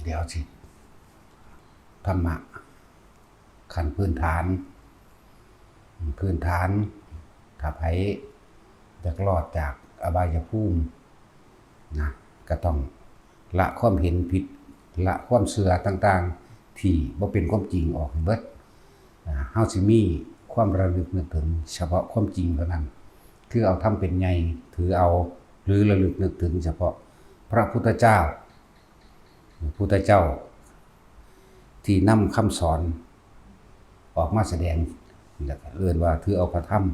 เดี๋ยวสิธรรมะขั้นพื้นฐานถ้าไผอยากรอดจากอบายภูมินะก็ต้องละความเห็นผิดละความเชื่อต่างๆที่บ่เป็นความจริงออกเบิดเฮาสิมีความระลึกนึกถึงเฉพาะความจริงเท่านั้นคือเอาทำเป็นใหญ่ถือเอาหรือระลึกนึกถึงเฉพาะพระพุทธเจ้าที่นำคำสอนออกมาแสดงแล้วก็เรียกว่าถือเอาพระธรรม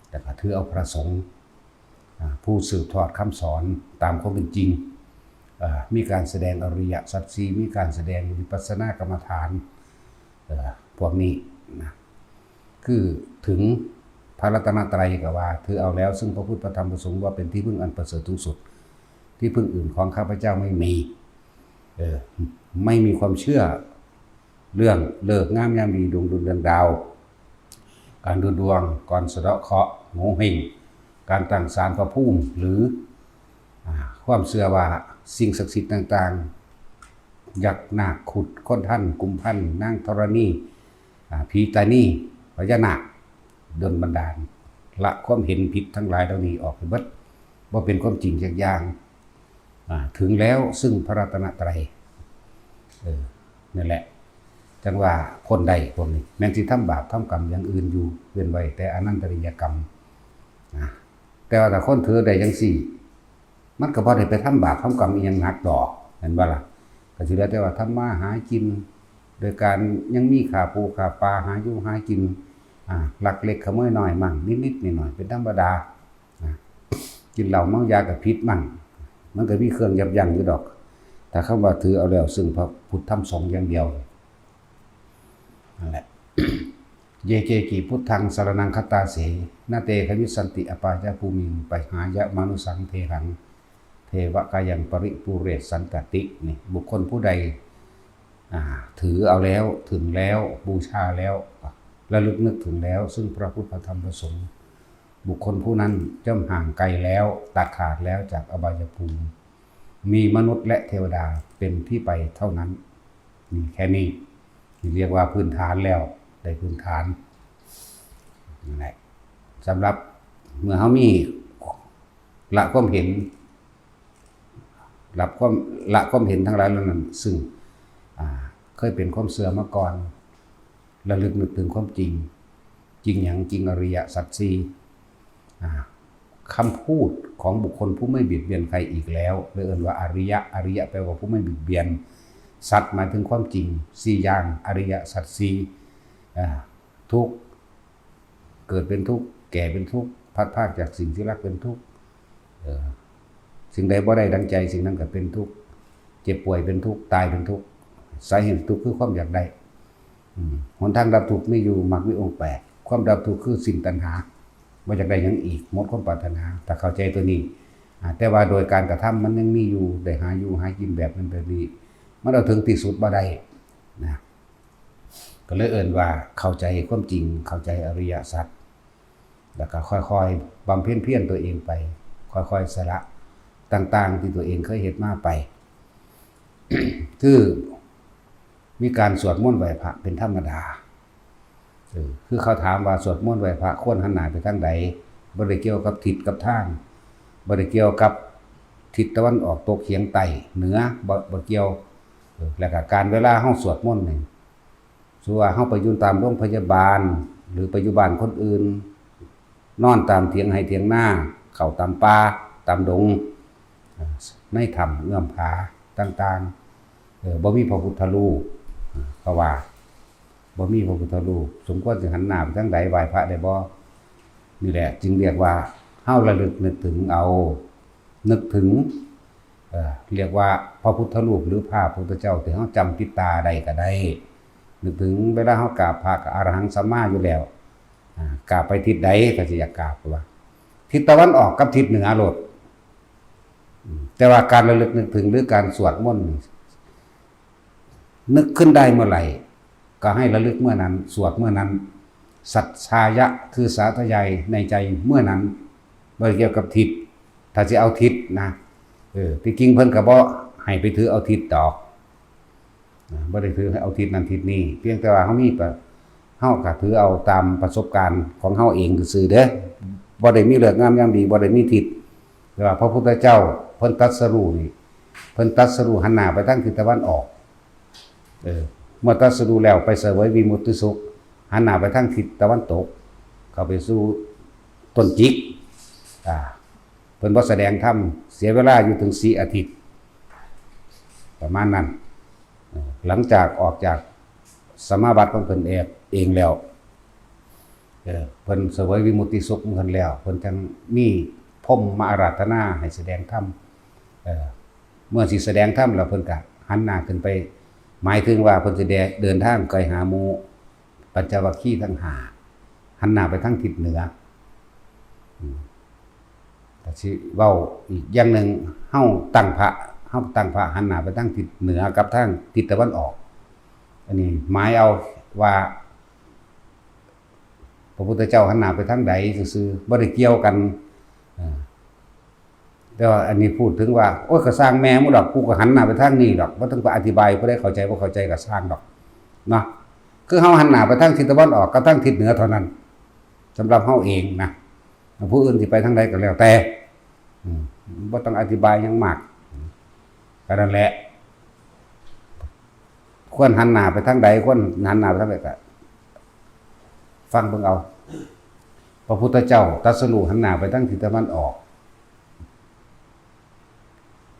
แล้วก็ถือเอาพระสงฆ์ผู้สืบทอดคำสอนตามความเป็นจริงมีการแสดงอริยสัจสี่มีการแสดงวิปัสสนากรรมฐานพวกนี้นะคือถึงพระรัตนตรัยก็ว่าถือเอาแล้วซึ่งพระพุทธพระธรรมพระสงฆ์ว่าเป็นที่พึ่งอันประเสริฐสูงสุดที่พึ่งอื่นของข้าพเจ้าไม่มีไม่มีความเชื่อเรื่องเลิกงามยามดีดวงดุลเดือนดาวการดูดวงก่อนสะเดาะเคราะห์โงเฮงการตั้งศาลพระภูมิหรือความเชื่อว่าสิ่งศักดิ์สิทธิ์ต่างๆยักษ์นาคขุดค้นท่านกุมพันนางธรณีผีตานีพญานาคดลบันดาลละความเห็นผิดทั้งหลายเหล่านี้ออกไปเบิดว่าเป็นความจริงจากอย่างถึงแล้วซึ่งพระรัตนตรัยนั่นแหละจังว่าคนใดคนนี้แม้ที่ทำบาปทำกรรมอย่างอื่นอยู่เว้นไว้แต่อนันตริยกรรมแต่ว่าถ้าคนถือได้จังสี่มันก็บ่ได้ไปทำบาปทำกรรมอีหยังหนักดอกเห็นบ่ล่ะก็สิแล้วแต่ว่าทำมาหากินโดยการยังมีขาปูขาปลาหาอยู่หากินลักเล็กขโมยน้อยมั่งนิดๆหน่อยๆเป็นธรรมดากินเหล้าเมายากับพิษมั่งมันก็มีเครื่องยับยั้งอยู่ดอกแต่คำว่าถือเอาแล้วซึ่งพระพุทธธรรมสงฆ์อย่างเดียวนั่นแหละ เยเกกิพุทธังสรณังคัตตาเสนาเตขมิสันติอปายะภูมิงไปหายะมนุสังเทหังเทวกายังปริปุเรศสันตตินี่บุคคลผู้ใดถือเอาแล้วถึงแล้วบูชาแล้วระลึกนึกถึงแล้วซึ่งพระพุทธธรรมประสงค์บุคคลผู้นั้นย่อมห่างไกลแล้วตัดขาดแล้วจากอบายภูมิมีมนุษย์และเทวดาเป็นที่ไปเท่านั้นนี่แค่นี้เรียกว่าพื้นฐานแล้วได้พื้นฐานนั่นแหละสำหรับเมื่อเขามีละความเห็นละความเห็นทั้งหลายเหล่านั้นซึ่งเคยเป็นความเสื่อมมาก่อนระลึกนึกถึงความจริงอย่างจริงอริยสัจสี่คำพูดของบุคคลผู้ไม่เบียดเบียนใครอีกแล้วเรียกว่าอริยะแปลว่าผู้ไม่เบียดเบียนสัตว์หมายถึงความจริงสี่อย่างอริยสัจสี่ทุกข์เกิดเป็นทุกข์แก่เป็นทุกข์พัดพรากจากสิ่งที่รักเป็นทุกข์สิ่งใดบ่ได้ดังใจสิ่งนั้นก็เป็นทุกข์เจ็บป่วยเป็นทุกข์ตายเป็นทุกข์สาเหตุทุกข์คือความอยากได้หนทางดับทุกข์ไม่อยู่มรรคมีองค์8ความดับทุกข์คือสิ่งตัณหาว่าอยากได้ยังอีกหมดความปรารถนาถ้าเข้าใจตัวนี้แต่ว่าโดยการกระทำมันยังมีอยู่ได้หาอยู่หากินแบบนั้นแบบนี้มันเอาถึงที่สุดบ่ได้นะก็เลยเอ่ยว่าเข้าใจความจริงเข้าใจอริยสัจแล้วก็ค่อยๆบำเพ็ญเพียรตัวเองไปค่อยๆสละต่างๆที่ตัวเองเคยเฮ็ดมาไป คือมีการสวดมนต์ไหว้พระเป็นธรรมดาคือเขาถามว่าสวดมนต์ไหว้พระควรหันหน้าไปทางใดบ่ได้เกี่ยวกับทิศกับทางบ่ได้เกี่ยวกับทิศตะวันออกตกเฉียงใต้เหนือบ่เกี่ยวแล้วก็การเวลาเฮาสวดมนต์นี่ส่วนว่าเฮาไปอยู่ตามโรงพยาบาลหรือไปอยู่บ้านคนอื่นนอนตามเถียงไร่เถียงนาเข้าตามป่าตามดงในถ้ำเอื้อมผาต่างๆบ่มีพระพุทธรูปเขาว่าบ่มีพระพุทธรูปสมควรสิหันหน้าไปทางใดไหว้พระได้บ่นี่แหละจึงเรียกว่าเฮาระลึกนึกถึงเอานึกถึงเรียกว่าพระพุทธรูปหรือพระพุทธเจ้าที่เฮาจำติดตาได้ก็ได้นึกถึงเวลาเฮากราบพระก็อรหังสัมมาอยู่แล้วกราบไปทิศใดก็สิอยากกราบว่าทิศตะวันออกกับทิศเหนือโลดแต่ว่าการระลึกนึกถึงหรือการสวดมนต์นึกขึ้นได้เมื่อไหร่ก็ให้ระลึกเมื่อนั้นสวดเมื่อนั้นสัจชายะคือสาธยายในใจเมื่อนั้นบ่เกี่ยวกับทิศถ้าสิเอาทิศนะที่จริงเพิ่นก็บ่ให้ไปถือเอาทิศดอก บ่ได้ถือให้เอาทิศนั้นทิศนี้เพียงแต่ว่าเฮามีเฮาก็ถือเอาตามประสบการณ์ของเฮาเองซื่อๆเด้อบ่ได้มีเลิกงามยามดีบ่ได้มีทิศแต่ว่าพระพุทธเจ้าเพิ่นตรัสรู้นี่เพิ่นตรัสรู้หันหน้าไปทางทิศตะวันออกเมื่อตรัสรู้แล้วไปเสวยวิมุตติสุขหันหน้าไปทางทิศตะวันตกเข้าไปสู่ต้นจิกเพิ่นบ่แสดงธรรมเสียเวลาอยู่ถึง4อาทิตย์ประมาณนั้นหลังจากออกจากสมาบัติของเพิ่นเองแล้วเพิ่นเสวยวิมุตติสุขของเพิ่นแล้วเพิ่นจังมีพรหมมาอาราธนาให้แสดงธรรมเมื่อสิแสดงธรรมแล้วเพิ่นก็หันหน้าขึ้นไปหมายถึงว่าเพิ่นสิเดินทางไปหาหมู่ปัญจวัคคีย์ทั้ง5หันหน้าไปทางทิศเหนือแต่สิเว้าอีกอย่างนึงเฮาตั้งพระหันหน้าไปทางทิศเหนือกับทางทิศตะวันออกอันนี้หมายเอาว่าพระพุทธเจ้าหันหน้าไปทางใดซื่อๆบ่ได้เกี่ยวกันแต่ว่าอันนี้พูดถึงว่าโอ้ยก็สร้างแม่มึงดอกกูก็หันหน้าไปทางนี้ดอกบ่ต้องไปอธิบายบ่ได้เข้าใจบ่เข้าใจก็สร้างดอกเนาะคือเฮาหันหน้าไปทางทิศตะวันออกกับทางทิศเหนือเท่านั้นสำหรับเฮาเองนะผู้อื่นสิไปทางใดก็แล้วแต่บ่ต้องอธิบายหยังมากก็นั่นแหละควรหันหน้าไปทางใดควรหันหน้าไปทางใดก็ฟังเบิ่งเอาพระพุทธเจ้าตรัสรู้หันหน้าไปทางทิศตะวันออก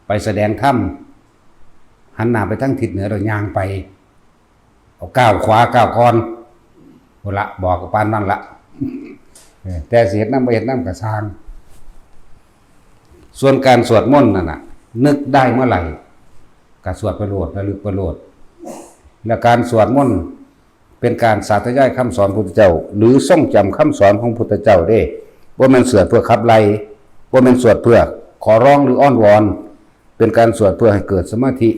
ไปแสดงธรรมหันหน้าไปทางทิศเหนือเราย่างไปเอาก้าวขวาก้าวก่อนพุ่นละบอกกับปานนั่นละแต่สิเฮ็ดนำบ่เฮ็ดนำก็สร้างส่วนการสวดมนต์นั่นน่ะนึกได้เมื่อไหร่ก็สวดไปโลดระลึกไปโลดและการสวดมนต์เป็นการสาธยายคำสอนพุทธเจ้าหรือทรงจำคำสอนของพุทธเจ้าเด้บ่แม่นสวดเพื่อขับไล่บ่แม่นสวดเพื่อขอร้องหรืออ้อนวอนเป็นการสวดเพื่อให้เกิดสมาธิ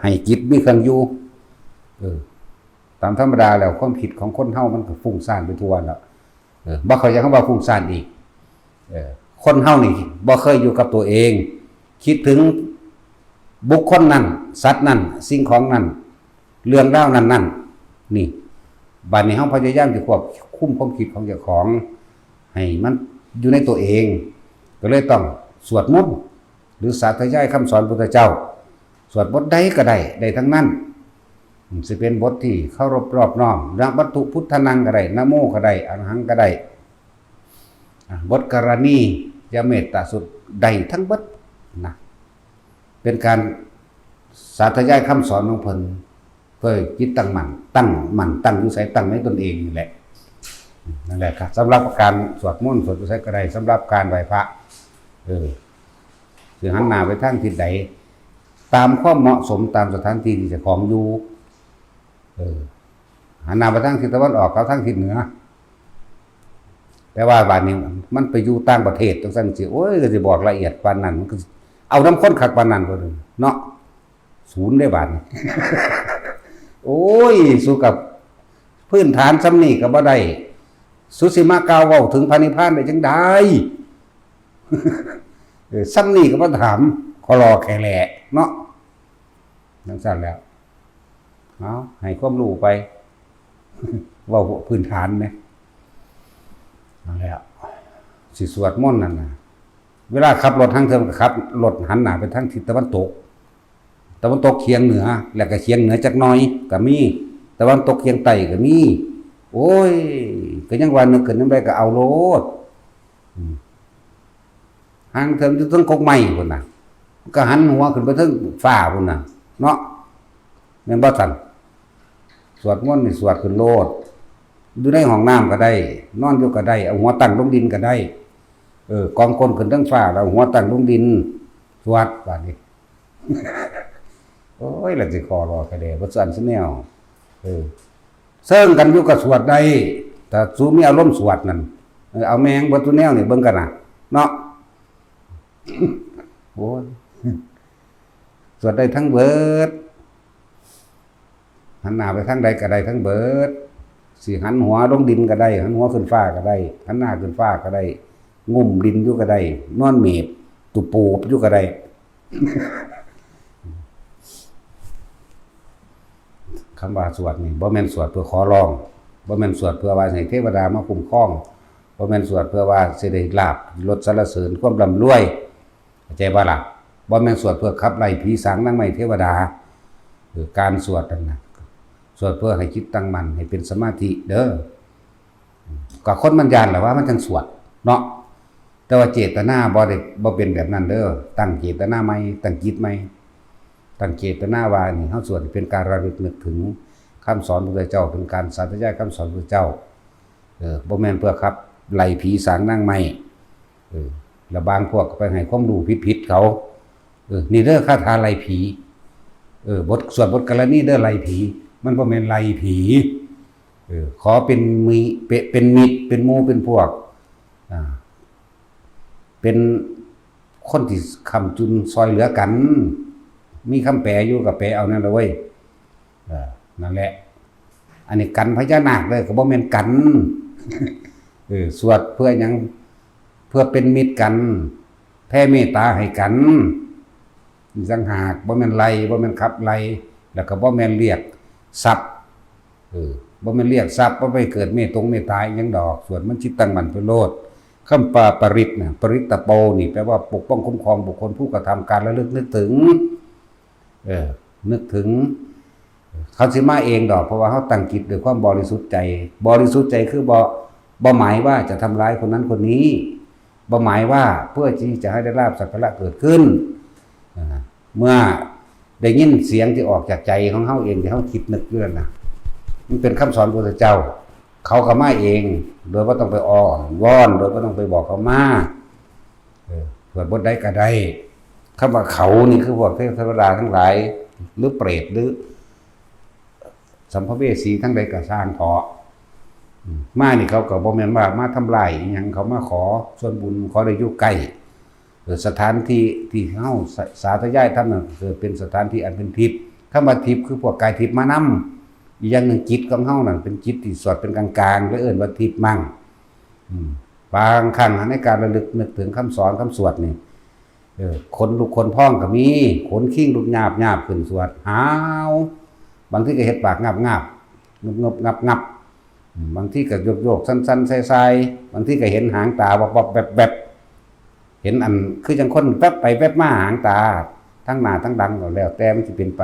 ให้จิตมีเครื่องอยู่ตามธรรมดาแล้วความคิดของคนเฮามันก็ฟุ้งซ่านไปทั่วแล้วบ่เข้าใจคำว่าฟุ้งซ่านอีกคนเฮานี่บ่เคยอยู่กับตัวเองคิดถึงบุคคลนั้นสัตว์นั้นสิ่งของนั้นเรื่องราวนั้นนี่บัดนี้เฮาพยายามสิควบคุมความคิดของเจ้าของให้มันอยู่ในตัวเองก็เลยต้องสวดมนต์หรือสาธยายคำสอนพุทธเจ้าสวดบทใดก็ได้ทั้งนั้นสิเป็นบทที่เคารพรอบน้อมนะวัตถุพุทธนังก็ได้นะโมก็ได้อรหังก็ได้บทกรณียเมตตาสุดใดทั้งเบิดนะเป็นการสาธยายคำสอนของเพิ่นเพื่อจิตตั้งมั่นอยู่ใส่ตั้งในตนเองนี่แหละนั่นแหละครับสำหรับการสวดมนต์สวดใส่ก็ได้สำหรับการไหว้พระสิหันหน้าไปทางทิศใดตามความเหมาะสมตามสถานที่ที่เจ้าของอยู่หันหน้าไปทางทิศตะวันออกกับทางทิศเหนือแต่ว่าบัดนี้มันไปอยู่ต่างประเทศจังซั่นสิโอ้ยก็สิบอกละเอียดปานนั้นมันก็เอานำคนคักปานนั้นบ่เนาะศูนย์ได้บาดนี้ โอ้ยสู้กับพื้นฐานซ้ำนี่ก็บ่ได้สุสิมากล่าวเว้าถึงพระนิพพานได้จังได๋ ซ้ำนี่ก็บ่ถามขอรอแค่แหละเนาะจังซั่นแล้วเอาให้ความรู้ไป เว้าพื้นฐานแหมนั่นแหละสิสวดมนต์นั่นน่ะเวลาขับรถทางเทิงก็ขับรถหันหน้าไปทางทิศตะวันตกเฉียงเหนือแล้วก็เฉียงเหนือจักหน่อยก็มีตะวันตกเฉียงใต้ก็มีโอ้ยก็ยังว่านึกขึ้นนำได้ก็เอาโลดทางเทิงอยู่ถึงกกไม้พุ่นน่ะก็หันหัวขึ้นไปถึงฟ้าพุ่นน่ะเนาะแม่นบ่ทันสวดมนต์นี่สวดขึ้นโลดอยู่ในห้องน้ำก็ได้นอนอยู่ก็ได้เอาหัวตั้งลงดินก็ได้กองคนขึ้นทั้งฟ้าแล้วหัวตั้งลงดินสวดบาดนี้ โอ้ยแล้วสิขอรอก็ได้บ่สั่นซะแนวเซิงกันอยู่ก็สวดได้แต่สูมีอารมณ์สวดนั่นเอาแมงบ่ตุแนวนี่เบิ่งกันน่ะเนาะ โอ้ยสวดได้ทั้งเบิดหันหน้าไปทางใดก็ได้ทั้งเบิดสิหันหัวลงดินก็ได้หันหัวขึ้นฟ้าก็ได้หันหน้าขึ้นฟ้าก็ได้งุ่มดินอยู่ก็ได้นอนเมบตุปูอยู่ก็ได้ คำว่าสวดนี่บ่แม่นสวดเพื่อขอร้องบ่แม่นสวดเพื่อว่าให้เทวดามาคุ้มครองบ่แม่นสวดเพื่อว่าสิได้ลาภลดสรรเสริญความร่ำรวยเข้าใจบ่ล่ะบ่แม่นสวดเพื่อขับไล่ผีสางนางไม้เทวดาการสวดนั่นน่ะสวดเพื่อให้จิตตั้งมั่นให้เป็นสมาธิเด้อก็คนมันย่านล่ะว่ามันจังสวดเนาะแต่ว่าเจตนาบ่เป็นแบบนั้นเด้อตั้งเจตนาใหม่ตั้งจิตใหม่ตั้งเจตนาว่านี่เฮาสวดเป็นการระลึกนึกถึงคำสอนพระพุทธเจ้าเป็นการสาธยายคำสอนพระพุทธเจ้าบ่แม่นเพื่อครับไล่ผีสางนางไม้แล้วบางพวกก็ไปให้ความรู้ผิดๆเขานี่เด้อคาถาไล่ผีบทสวดบทกรณีเด้อไล่ผีมันบ่แม่นไล่ผีขอเป็นมิตรเป็นหมู่เป็นพวกเป็นคนที่ค้ำจุนซอยเหลือกันมีคำแปลอยู่กับแปลเอานั่นละเว้ยนั่นแหละอันนี้กันพญานาคเลยก็บ่แม่นกันสวดเพื่อหยังเพื่อเป็นมิตรกันแผ่เมตตาให้กันสังหากบ่แม่นไล่บ่แม่นขับไล่แล้วก็บ่แม่นเรียกทรัพย์บ่แม่นเรียกทรัพย์บ่ไปเกิดเมตตาหยังดอกส่วนมันจิตตั้งมั่นไปโลดคำปริตน่ะปริตตโปนี่แปลว่าปกป้องคุ้มครองบุคคลผู้กระทำการระลึกนึกถึงนึกถึงเขาสิมาเองดอกเพราะว่าเขาตั้งจิตด้วยความบริสุทธิ์ใจคือบ่หมายว่าจะทำร้ายคนนั้นคนนี้บ่หมายว่าเพื่อที่จะให้ได้ลาภสักการะเกิดขึ้นเมื่อได้ยินเสียงที่ออกจากใจของเขาเองที่เขาคิดนึกเรื่องนะมันเป็นคำสอนพระพุทธเจ้าเขาก็มาเองโดยว่าต้องไปอ้อนวอนโดยว่าต้องไปบอกเขามาเผื่อบทใดก็ได้คำว่าเขานี่คือพวกเทวดาทั้งหลายหรือเปรตหรือสัมภเวสีทั้งใดก็สร้างเถาะมานี่เขาก็บ่แม่นว่ามาทำลายอิหยังเขามาขอส่วนบุญขอได้อยู่ใกล้สถานที่ที่เฮาสาธยายทำนั่นคือเป็นสถานที่อันเป็นทิพย์คำว่าทิพย์คือพวกกายทิพย์มานำอีกอย่างหนึ่งจิตของเฮานั่นเป็นจิตที่สวดเป็นกลางๆแล้วเอิ้นว่าทิพย์มั่งบางครั้งในการระลึกนึกถึงคำสอนคำสวดนี่คนลุกคนพองก็มีขนขิ้งลุกหยาบขึ้นสวดหาวบางทีก็เฮ็ดปากงับๆบางทีก็โยกๆสั้นๆไส้ๆบางทีก็เห็นหางตาวับๆแบบเห็นอันคือจังคนแวบไปแวบมาหางตาทั้งหน้าทั้งดังก็แล้วแต่มันสิเป็นไป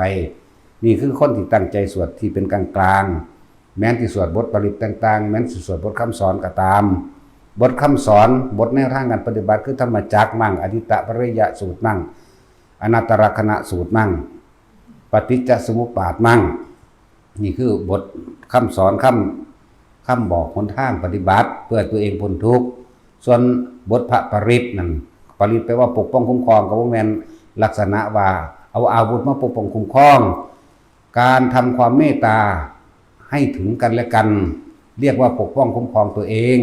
นี่คือคนที่ตั้งใจสวดที่เป็นกลางๆแม้นที่สวดบทปริตต่างๆแม้นสิสวดบทคำสอนก็ตามบทคำสอนบทแนวทางการปฏิบัติคือธรรมจักรมั่งอธิตปริยสูตรมั่งอนัตตลักษณะสูตรมั่งปฏิจจสมุปบาทมั่งนี่คือบทคำสอนคำบอกหนทางปฏิบัติเพื่อตัวเองพ้นทุกข์ส่วนบทพระปริตนั่นปริตแปลว่าปกป้องคุ้มครองก็บ่แม่นลักษณะว่าเอาอาวุธมาปกป้องคุ้มครองการทำความเมตตาให้ถึงกันและกันเรียกว่าปกป้องคุ้มครองตัวเอง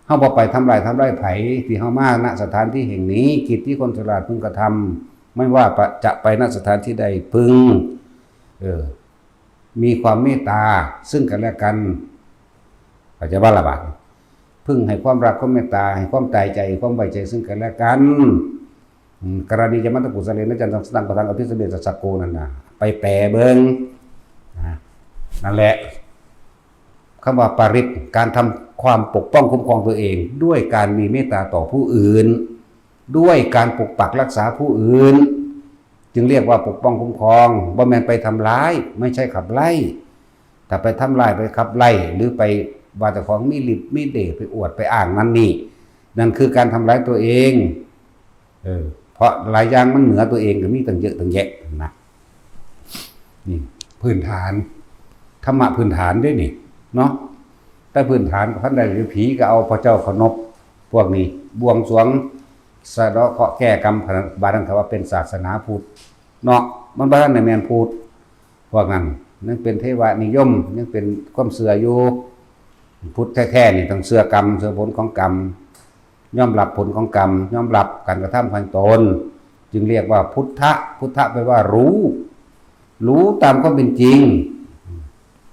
เฮาบ่ไปทำลายไผที่เฮามาณสถานที่แห่งนี้กิจที่คนฉลาดพึงกระทำไม่ว่าจะไปณสถานที่ใดพึงมีความเมตตาซึ่งกันและกันอาจจะว่าละบาดพึ่งให้ความรักความเมตตาให้ความตายใจความไว้ใจซึ่งกันและกันกรณีจะมัตตกุศเลนะจันทร์สังประทังอภิสเบสสักโกนั่นน่ะไปแปลเบิ่งนั่นแหละคำว่าปริตการทำความปกป้องคุ้มครองตัวเองด้วยการมีเมตตาต่อผู้อื่นด้วยการปกปักรักษาผู้อื่นจึงเรียกว่าปกป้องคุ้มครองบ่แม่นไปทำร้ายไม่ใช่ขับไล่ถ้าไปทำลายไปขับไล่หรือไปว่าเจ้าของมีฤทธิ์มีเดชไปอวดไปอ้างนั่นนี่นั่นคือการทำร้ายตัวเองเพราะหลายอย่างมันเหนือตัวเองก็มีตั้งเยอะตั้งแยะนะนี่พื้นฐานธรรมะพื้นฐานด้วยนี่เนาะแต่พื้นฐานพันใดหรือผีก็เอาพระเจ้าขนบพวกนี้บวงสรวงสะเดาะเคราะห์แก้กรรมบาดังเขาว่าเป็นศาสนาพุทธเนาะมันบ้านในแมนพุทธพวกนั้นนั่นเป็นเทวนิยมยังเป็นความเสื่ออยู่พุทธแท้ๆนี่ต้องเสื่อกรรมเสื่อผลของกรรมยอมรับผลของกรรมยอมรับการกระทำของตนจึงเรียกว่าพุทธะแปลว่ารู้ตามความเป็นจริง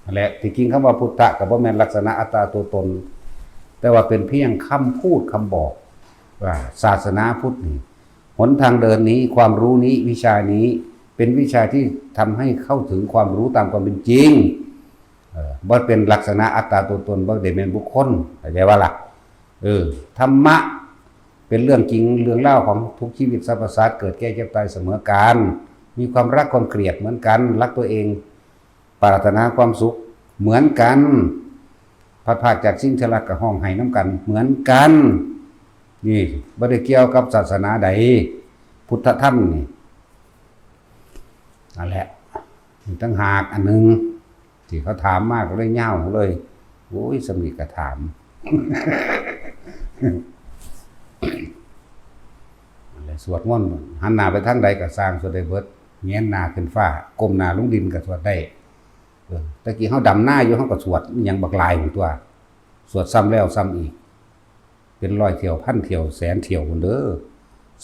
นั่นแหละที่จริงคำว่าพุทธะกับบ่แม่นลักษณะอัตตาตัวตนแต่ว่าเป็นเพียงคำพูดคำบอกว่าศาสนาพุทธนี่หนทางเดินนี้ความรู้นี้วิชานี้เป็น เป็นวิชาที่ทำให้เข้าถึงความรู้ตามความเป็นจริงบ่เป็นลักษณะอัตตาตัวตนบ่ได้เป็นบุคคลเข้าใจว่าล่ะธรรมะเป็นเรื่องจริงเรื่องเล่าของทุกชีวิตสรรพสัตว์เกิดแก่เจ็บตายเสมอกันมีความรักความเกลียดเหมือนกันรักตัวเองปรารถนาความสุขเหมือนกันพัดพากจากสิ่งที่รักกับห้องไห้น้ำกันเหมือนกันนี่บ่ได้เกี่ยวกับศาสนาใดพุทธธรรมนี่นั่นแหละตั้งหากอันนึงที่เขาถามมากก็เลยเง่าเลยโอ้ยสมิกระถามอะไรสวดมนต์หันหน้าไปทางใดก็สร้างสวดได้เบิดแง้มหน้าขึ้นฟ้าก้มหน้าลงดินก็สวดได้ตะกี้เฮาดำหน้าอยู่เฮาก็สวดยังบักลายของตัวสวดซ้ำแล้วซ้ำอีกเป็นร้อยเที่ยวพันเที่ยวแสนเที่ยวพุ่นเด้อ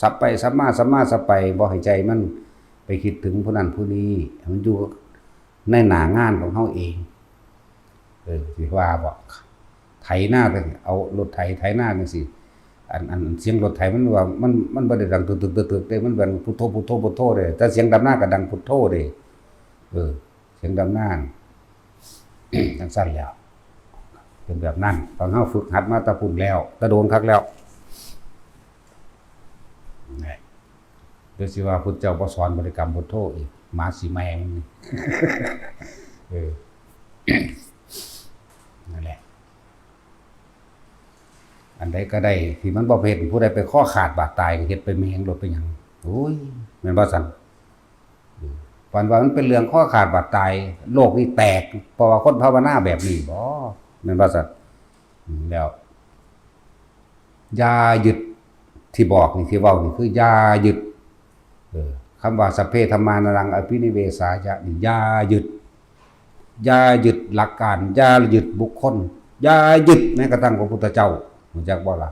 สับไปสับมาสับมาสับไปบ่ให้ใจมันไปคิดถึงผู้นั้นผู้นี้มันอยู่ในหน้างานของเฮาเองสิว่าบ่ไถหน้าไปเอารถไถหน้าจังซี่อันเสียงรถไถมันว่ามันบ่ได้ดังตึกๆๆๆเด้มันเป็นพุทโธพุทโธพุทโธเด้แต่เสียงดำหน้าก็ดังพุทโธเด้เสียงดำหน้าจังซั่นแล้วเป็นแบบนั้นตอนเฮาฝึกหัดมาตะพุ่นแล้วตะโดนคักแล้วนี่เดี๋ยวสิว่าพุทธเจ้าบ่สอนบริกรรมพุทโธอีกหมาสิแมงนั่นแหละอันใดก็ได้ที่มันบ่เฮ็ดผู้ใดไปข้อขาดบาดตายก็เฮ็ดไปแมงรถไปหยังโอ้ยแม่นบ่ซั่นปันว่ามันเป็นเรื่องข้อขาดบาดตายโลกนี้แตกเพราะว่าคนภาวนาแบบนี้บ่แม่นบ่ซั่นแล้วอย่ายึดที่บอกนี่ที่เว้านี่คืออย่ายึดคำว่าสัพเพธัมมานังอภินิเวสายะนี่อย่ายึดหลักการอย่ายึดบุคคลอย่ายึดแม้กระทั่งพระพุทธเจ้ารู้จักบ่ล่ะ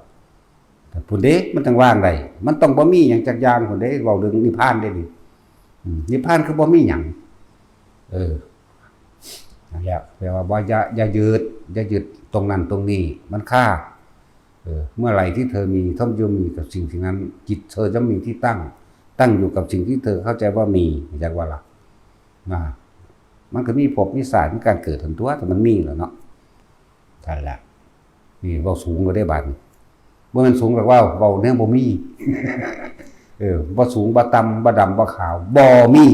พุ่นเด้มันต้องว่างได้มันต้องบ่มีหยังจักอย่างพุ่นเด้เว้าเรื่องนิพพานได้นี่นิพพานคือบ่มีหยังนั่นแหละแปลว่าบ่อย่ายึดตรงนั้นตรงนี้มันค่าเมื่อไหร่ที่เธอมีท่อมย่อมมีกับสิ่งที่นั้นจิตเธอจะมีที่ตั้งอยู่กับสิ่งที่เธอเข้าใจว่ามีจากว่าล่ะมันก็มีภพมีศาสตร์มีการเกิดทั้งตัวแต่มันมีแล้วเนาะนั่นแหละนี่เว้าสูงก็ได้บัดบ่แม่นสูงแบบว่าเว้าแนวบ่มีบ่สูงบ่ต่ำบ่ดำบ่ขาวบ่มี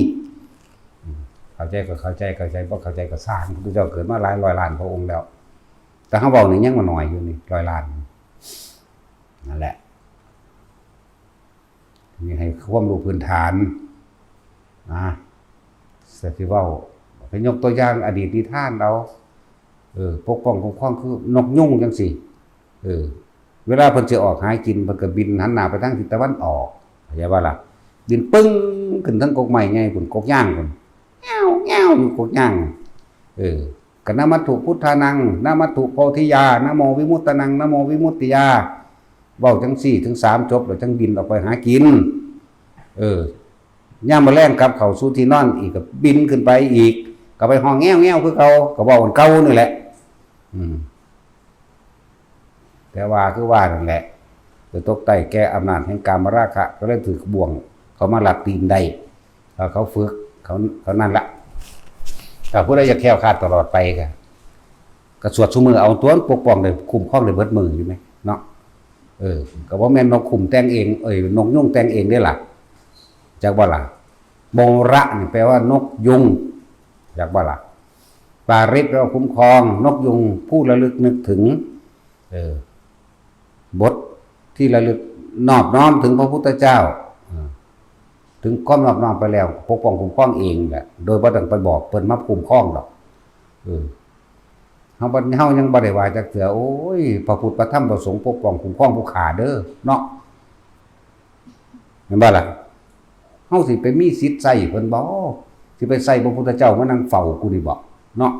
เข้าใจก็เข้าใจบ่เข้าใจก็สร้างพระพุทธเจ้าเกิดมาหลายร้อยล้านพระองค์แล้วแต่เฮาเว้านี่ยังมาน้อยอยู่นี่ร้อยล้านนั่นแหละนี่ให้ความรู้พื้นฐานสิเว้าไปยกตัวอย่างอดีตนิทานเราปกป้องคุ้มครองคือนกยุงจังซี่เวลาเพิ่นสิออกหากินเพิ่นก็บินหันหน้าไปทางทิศตะวันออกเข้าใจบ่ล่ะบินปึ้งขึ้นทั้งกกไม้ไงพุ่นกกย่างพุ่นแง้วอยู่กกย่างกะนะมัตถุพุทธานังนะมัตถุโพธิยานะโมวิมุตตนังนะโมวิมุตติยาเว้าจัง4ถึง3จบแล้วจังบินออกไปหากินย่ามมื้อแลงกลับเข้าสู่ที่นอนอีกก็บินขึ้นไปอีกก็ไปห้องแง้วคือเก่าก็เว้ากันเก่านี่แหละแต่ว่าคือว่านั่นแหละจะตกใต้แก่อำนาจแห่งกามราคะก็เลยถือบ่วงเขามาลัดตีนได้เขาฝึกเขานั่นละถ้าผู้ใดอยากแคล้วคลาดตลอดไปก็สวดซุมื้อเอาตัวปกป้องได้คุ้มครองได้เบิดมื้ออยู่มั้ยเนาะก็บ่แม่นนกขุมแต่งเองนกยุงแต่งเองได้ล่ะจักบ่ล่ะโมระนี่แปลว่านกยุงจักบ่ล่ะปาริตแปลว่าคุ้มครองนกยุงผู้ระลึกนึกถึงบทที่ระลึกนอบน้อมถึงพระพุทธเจ้าถึงความนอบน้อมไปแล้วปกป้องคุ้มครองเองแหละโดยบ่ต้องไปบอกเพิ่นมาคุ้มครองดอกเฮายังบ่ได้ว่าจักเทื่อโอ้ยพระพุทธพระธรรมพระสงฆ์ปกป้องคุ้มครองผู้ขาเด้อเนาะเห็นบ่ล่ะเฮาสิไปมีสิทธิ์ใส่เพิ่นบ่สิไปใส่พระพุทธเจ้ามานั่งเฝ้ากูนี่บ่เนาะ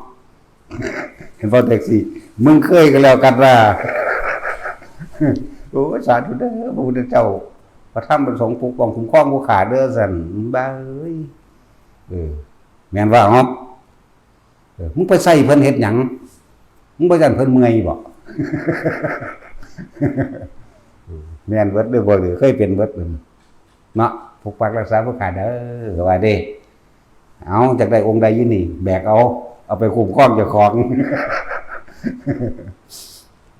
เห็นบ่แท็กซี่มึงเคยกันแล้วกันว่าโอ้สาธุเด้อพระพุทธเจ้าพระธรรมพระสงฆ์ปกป้องคุ้มครองผู้ขาเด้อซั่นบ้าเอ้ยแม่นว่าเนาะมึงไปใส่เพิ่นเฮ็ดหยังมึงบ่ยันเพิ่นเมื่อยบ่แม่นเบิดเด้อบ่หรือเคยเป็นเบิดเนาะปกปักรักษาผู้ขาเด้อว่าเด้ เอาจากได้องค์ใดอยู่นี่แบกเอาไปคุ้มครองเจ้าของ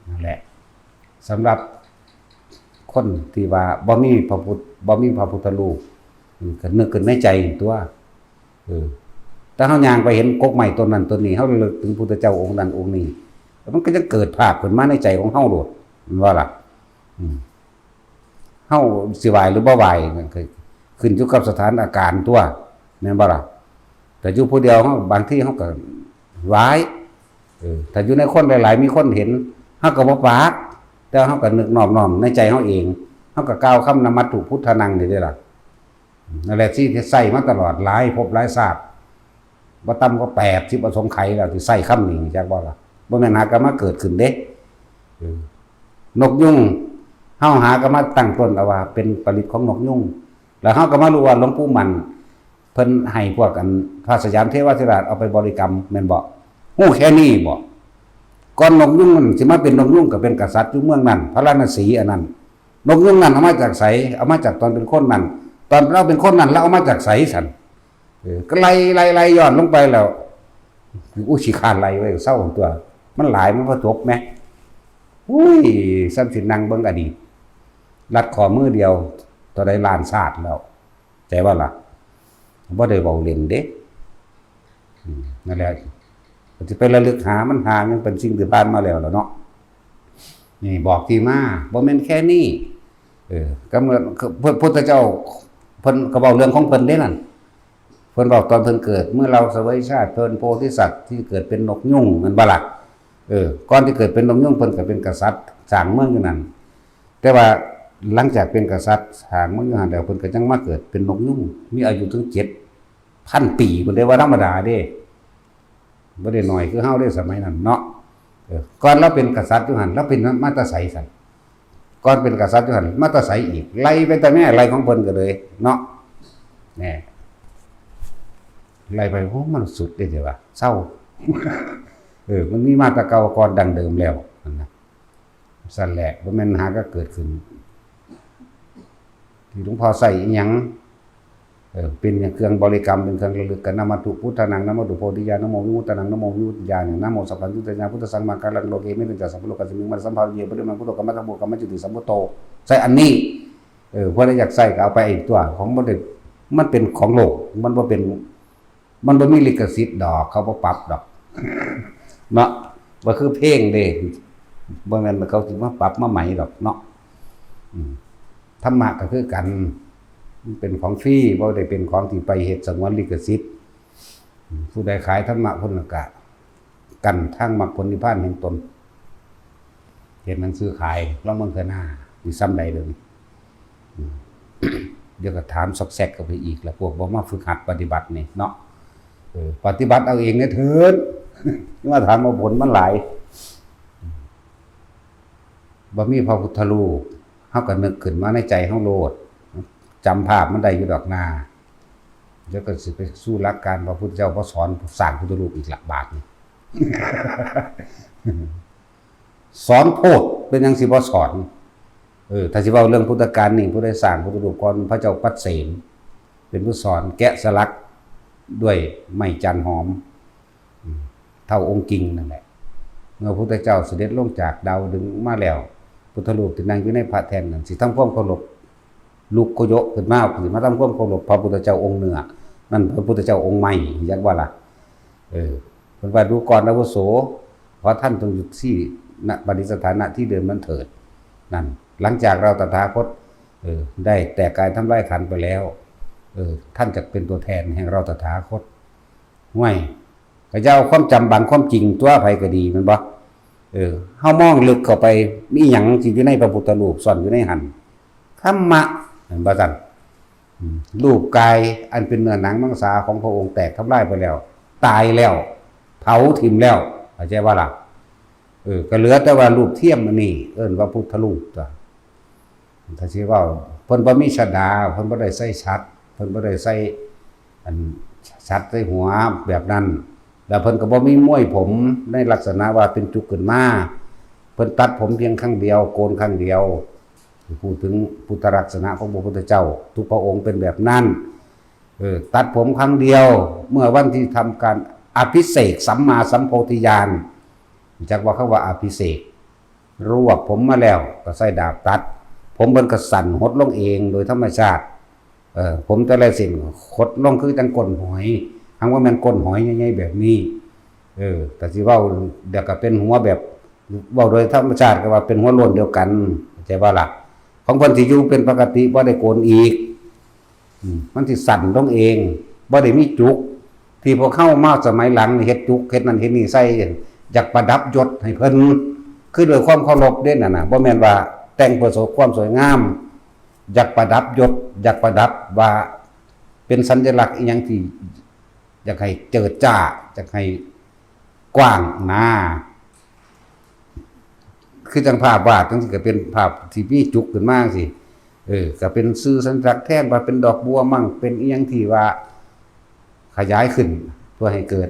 นั่นแหละสำหรับคนที่ว่าบ่มีพระพุทธรูปก็นึกขึ้นในใจตัวถ้าเฮาย่างไปเห็นกกไม้ต้นนั้นต้นนี้เฮาระลึกถึงพุทธเจ้าองค์นั้นองค์นี้มันก็จะเกิดภาพขึ้นมาในใจของเฮาโดดว่าล่ะเฮาสิไหวหรือบ่ไหวนั่นคือขึ้นอยู่กับสถานอาการตัวแม่นบ่ล่ะแต่อยู่ผู้เดียวเฮาบางทีเฮาก็ไหวถ้าอยู่ในคนหลายๆมีคนเห็นเฮาก็บ่ปากแต่เฮาก็นึกน้อมในใจเฮาเองเฮาก็กล่าวคำนมัตถุพุทธนังนี่เด้ล่ะนั่นแหละที่ใส่มาตลอดหลายภพหลายชาติบ่ต่ำกว่า80อสงไขยแล้วที่ใส่คำนี้จักบ่ล่ะบ่แม่นหาก็มาเกิดขึ้นเด้นกยุงเฮาหาก็มาตั้งต้นเอาว่าเป็นผลิตของนกยุงแล้วเฮาก็มารู้ว่าหลวงปู่มันเพิ่นให้พวกกันพระสยามเทวราชเอาไปบริกรรมแม่นบ่ฮู้แค่นี้บ่ก่อนนกยุงมันสิมาเป็นนกยุงก็เป็นกษัตริย์อยู่เมืองนั้นพระราณสีอันนั้นนกยุงนั้นเอามาจากไสเอามาจากตอนเป็นคนนั้นตอนเราเป็นคนนั้นแล้วเอามาจากไสซั่นก็ไล่ย้อนลงไปแล้วอู้สิคานไล่ไว้เศร้าตัวมันหลายมันบ่จบแม้อุ้ยซ้ำสินั่งเบิ่งอดีตลัดข้อมือเดียวต่อได้ล้านชาติแล้วใจว่าล่ะบ่ได้เว้าเล่นเด้นั่นแหละสิไประลึกหามันหายังเป็นสิ่งที่ผ่านมาแล้วเนาะนี่บอกที่มาบ่แม่นแค่นี้ก็เมื่อพุทธเจ้าเพิ่นก็เว้าเรื่องของเพิ่นเด้นั่นเพิ่นบอกตอนเพิ่นเกิดเมื่อเราเสวยชาติเพิ่นโพธิสัตว์ที่เกิดเป็นนกยุงมันบ่ล่ะก่อนที่เกิดเป็นนกยุงเพิ่นก็เป็นกษัตริย์สร้างเมืองอยู่นั่นแต่ว่าหลังจากเป็นกษัตริย์สร้างเมืองอยู่นั่นแล้วเพิ่นก็จังมาเกิดเป็นนกยุงมีอายุถึง7,000 ปีเพิ่นได้ว่าธรรมดาเด้บ่ได้น้อยคือเฮาได้สมัยนั้นเนาะก่อนเราเป็นกษัตริย์อยู่หั่นเราเป็นมาตาไสซั่นก่อนเป็นกษัตริย์อยู่หั่นมาตาไสอีกไล่ไปแต่แม่ไล่ของเพิ่นก็เลยเนาะแน่ไล่ไปโอ้มันสุดเด้ว่าเศร้ามันมีมาตะเก่าก่อนดังเดิมแล้วนะสั่นแหละบ่แม่นหาก็เกิดขึ้นที่หลวงพ่อใส่อีหยังเป็นเครื่องบริกรรมเป็นเครื่องระลึกกันนะมัตถุพุทธนังนะมัตถุโพธิญาณนะโมวิมุตตนังนะโมวิมุตติญาณนะโมสัพพัญญุตญาณพุทธสังฆมังคลังโลเกมิจฉาสัพพโลกัสสมิงมันสัมภาวเยปริมังพุทโธกัมมัตถะโมกัมมัจจุติสัมพุทโธใส่อันนี้พอได้อยากใส่ก็เอาไปอีกตัวของบ่ได้มันเป็นของโลกมันบ่มีลิขสิทธิ์ดอกเขาบ่ปรับดอกเนาะบ่คือเพลงเด้บ่แม่นเขาสิมาปรับมาใหม่ดอกเนาะธรรมะก็คือกันมันเป็นของฟรีบ่ได้เป็นของที่ไปเฮ็ดสงวนลิขสิทธิ์ผู้ใดขายธรรมะพุ่นก็กันทางมรรคผลนิพพานแห่งตนเฮ็ดหนังสือขายลองเบิ่งเทื่อหน้าสิซ้ำใดเด้อเดี๋ยวก็ถามซอกแซกเข้าไปอีกแล้วพวกบ่มาฝึกหัดปฏิบัตินี่เนาะปฏิบัติเอาเองเนี่ยเถิดว่าถามเอาผลมันหลายบ่มีพระพุทธรูปเฮาก็นึกขึ้นมาในใจเฮาโลดจำภาพมันได้อยู่ดอกนาเดี๋ยวก็สิไปสู้หลักการพระพุทธเจ้าบ่สอนสร้างพุทธรูปอีกหลักบาทนี่สอนโพดเป็นจังสิบ่สอนถ้าสิเว้าเรื่องพุทธกาลนี่ผู้ใดสร้างพุทธรูปก่อนพระเจ้าปัดเสมเป็นผู้สอนแกะสลักด้วยไม้จันหอมเท่าองค์จริงนั่นแหละเมื่อพระพุทธเจ้าเสด็จลงจากดาวดึงมาแล้วพุทธรูปที่นั่งอยู่ในพระแท่นนั่นสิทำความเคารพลุกโกโยขึ้นมาสิมาทำความเคารพพระพุทธเจ้าองค์เหนือนั่นพระพุทธเจ้าองค์ใหม่จักว่าล่ะเพิ่นว่าดูก่อนอาวุโสเพราะท่านต้องอยู่ที่ณปฏิสถานะที่เดิมนั้นเถิดนั่นหลังจากเราตถาคตได้แต่กายทำลายขันธ์ไปแล้วท่านจะเป็นตัวแทนแห่งเราตถาคตห้วยก็จะเอาความจำบังความจริงตัวไผก็ดีมันบ่เฮามองลึกเข้าไปมีหยังสิอยู่ในพระพุทธรูปซ่อนอยู่ในหันธรรมะเห็นบ่ซั่นรูปกายอันเป็นเนื้อหนังมังสาของพระองค์แตกทำลายไปแล้วตายแล้วเผาถิ่มแล้วเข้าใจว่าล่ะก็เหลือแต่ว่ารูปเทียมอันนี้เอิ้นว่าพุทธรูปตัวถ้าสิว่าเพิ่นบ่มีชฎาเพิ่นบ่ได้ใส่ชัดเพิ่นบ่ได้ใส่อันชัดใส่หัวแบบนั้นแล้วเพิ่นก็บ่มีม้วยผมในลักษณะว่าเป็นจุกขึ้นมาเพิ่นตัดผมเพียงครั้งเดียวโกนครั้งเดียวพูดถึงพุทธลักษณะของพระพุทธเจ้าทุกพระองค์เป็นแบบนั้น ตัดผมครั้งเดียวเมื่อวันที่ทำการอภิเษกสัมมาสัมโพธิญาณจากว่าเขาว่าอภิเษกรวบผมมาแล้วก็ใส่ดาบตัดผมเป็นกระสันหดลงเองโดยธรรมชาติผมแต่ละสิ่งหดลงคือจังก้นหอยทั้งว่ามันก้นหอยใหญ่ๆแบบนี้แต่สิว่าเดี๋ยวก็เป็นหัวแบบว่าโดยธรรมชาติก็ว่าเป็นหัวโล้นเดียวกันใช่ป่ะล่ะของคนที่อยู่เป็นปกติบ่ได้โกนอีกมันสิสั่นลงเองบ่ได้มีจุกที่พอเข้ามาสมัยหลังเฮ็ดจุกเฮ็ดนั่นเฮ็ดนี่ใส่อยากประดับยศให้เพิ่นคือด้วยความเคารพเด้น่ะบ่แม่นว่าแต่งเพื่อความสวยงามอยากประดับยศอยากประดับว่าเป็นสัญลักษณ์อีหยังที่อยากให้เจิดจ้าอยากให้กว้างหน้าคือจังภาพวาดจังสิก็เป็นภาพที่มีจุกขึ้นมาสิก็เป็นสื่อสัญลักษณ์แทนว่าเป็นดอกบัวมั่งเป็นอีหยังที่ว่าขยายขึ้นเพื่อให้เกิด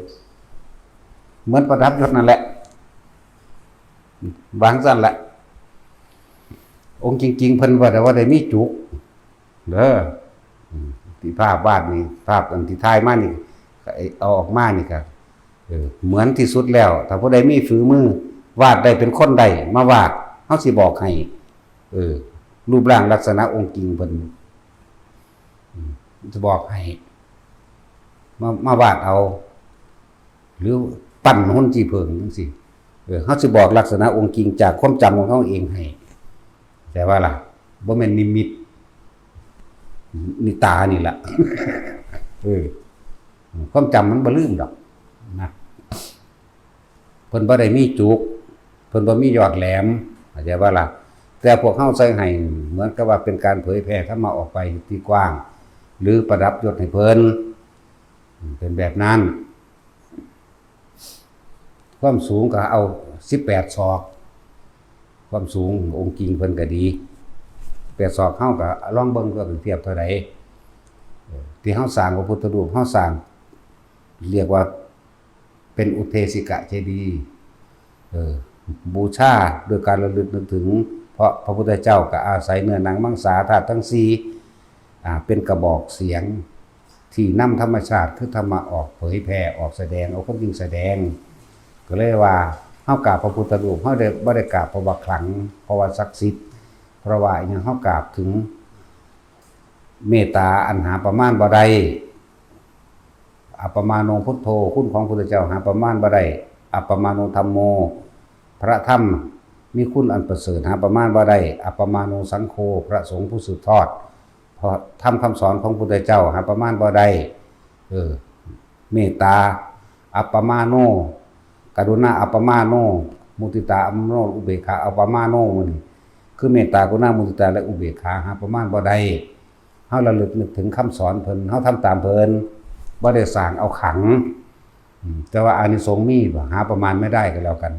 เหมือนประดับยศนั่นแหละบางสั้นแหละองค์จริงๆเพิ่นว่าแต่ว่าได้มีจุกเด้อที่ภาพวาดนี่ภาพอันที่ถ่ายมานี่เอาออกมานี่ก็เหมือนที่สุดแล้วถ้าผู้ใดมีฝีมือวาดได้เป็นคนใดมาวาดเฮาสิบอกให้รูปร่างลักษณะองค์จริงเพิ่นจะบอกให้มาวาดเอาหรือปั้นหุ่นจีเพิงจังซี่เขาสิบอกลักษณะองค์จริงจากความจำของเขาเองให้แต่ว่าล่ะบ่แม่นนิมิตนิตานี่ล่ะความจำมันบ่ลืมดอกนะเพิ่นบ่ได้มีจุกเพิ่นบ่มียอดแหลมเข้าใจว่าล่ะแต่พวกเฮาใส่ให้เหมือนกับว่าเป็นการเผยแพร่ธรรมะออกไปที่กว้างหรือประดับยศให้เพิ่นเป็นแบบนั้นความสูงก็เอา18ศอกความสูงองค์จริงเพิ่นก็ดี8ศอกเฮาก็ลองเบิ่งว่าเทียบเท่าใดที่เฮาสร้างพระพุทธรูปเฮาสร้างเรียกว่าเป็นอุเทสิกะเจดีย์บูชาโดยการระลึกนึกถึงเพราะพระพุทธเจ้าก็อาศัยเนื้อหนังมังสาธาตุทั้ง4เป็นกระบอกเสียงที่นำธรรมชาติคือธรรมะออกเผยแผ่ออกแสดงเอาความจริงแสดงก็เลยว่าเฮากราบพระพุทธรูปเฮาได้บ่ได้กราบเพราะว่าขลังเพราะว่าศักดิ์สิทธิ์เพราะว่าอย่างเฮากราบถึงเมตตาอันหาประมาณบ่ได้อัปปมาโนพุทโธคุณของพระพุทธเจ้าหาประมาณบ่ได้อัปปมาโนธัมโมพระธรรมมีคุณอันประเสริฐหาประมาณบ่ได้อัปปมาโนสังโฆพระสงฆ์ผู้สืบทอดเพราะธรรมคำสอนของพระพุทธเจ้าหาประมาณบ่ได้เมตตาอัปปมาโนกรุณาอัปปมาโนมุทิตาอัปปมาโนอุเบกขาอัปปมาโนมันคือเมตตากรุณามุทิตาและอุเบกขาหาประมาณบ่ได้เฮาระลึกนึกถึงคำสอนเพิ่นเฮาทำตามเพิ่นบ่ได้สร้างเอาขังแต่ว่าอานิสงส์มีบ่หาประมาณไม่ได้ก็แล้วกัน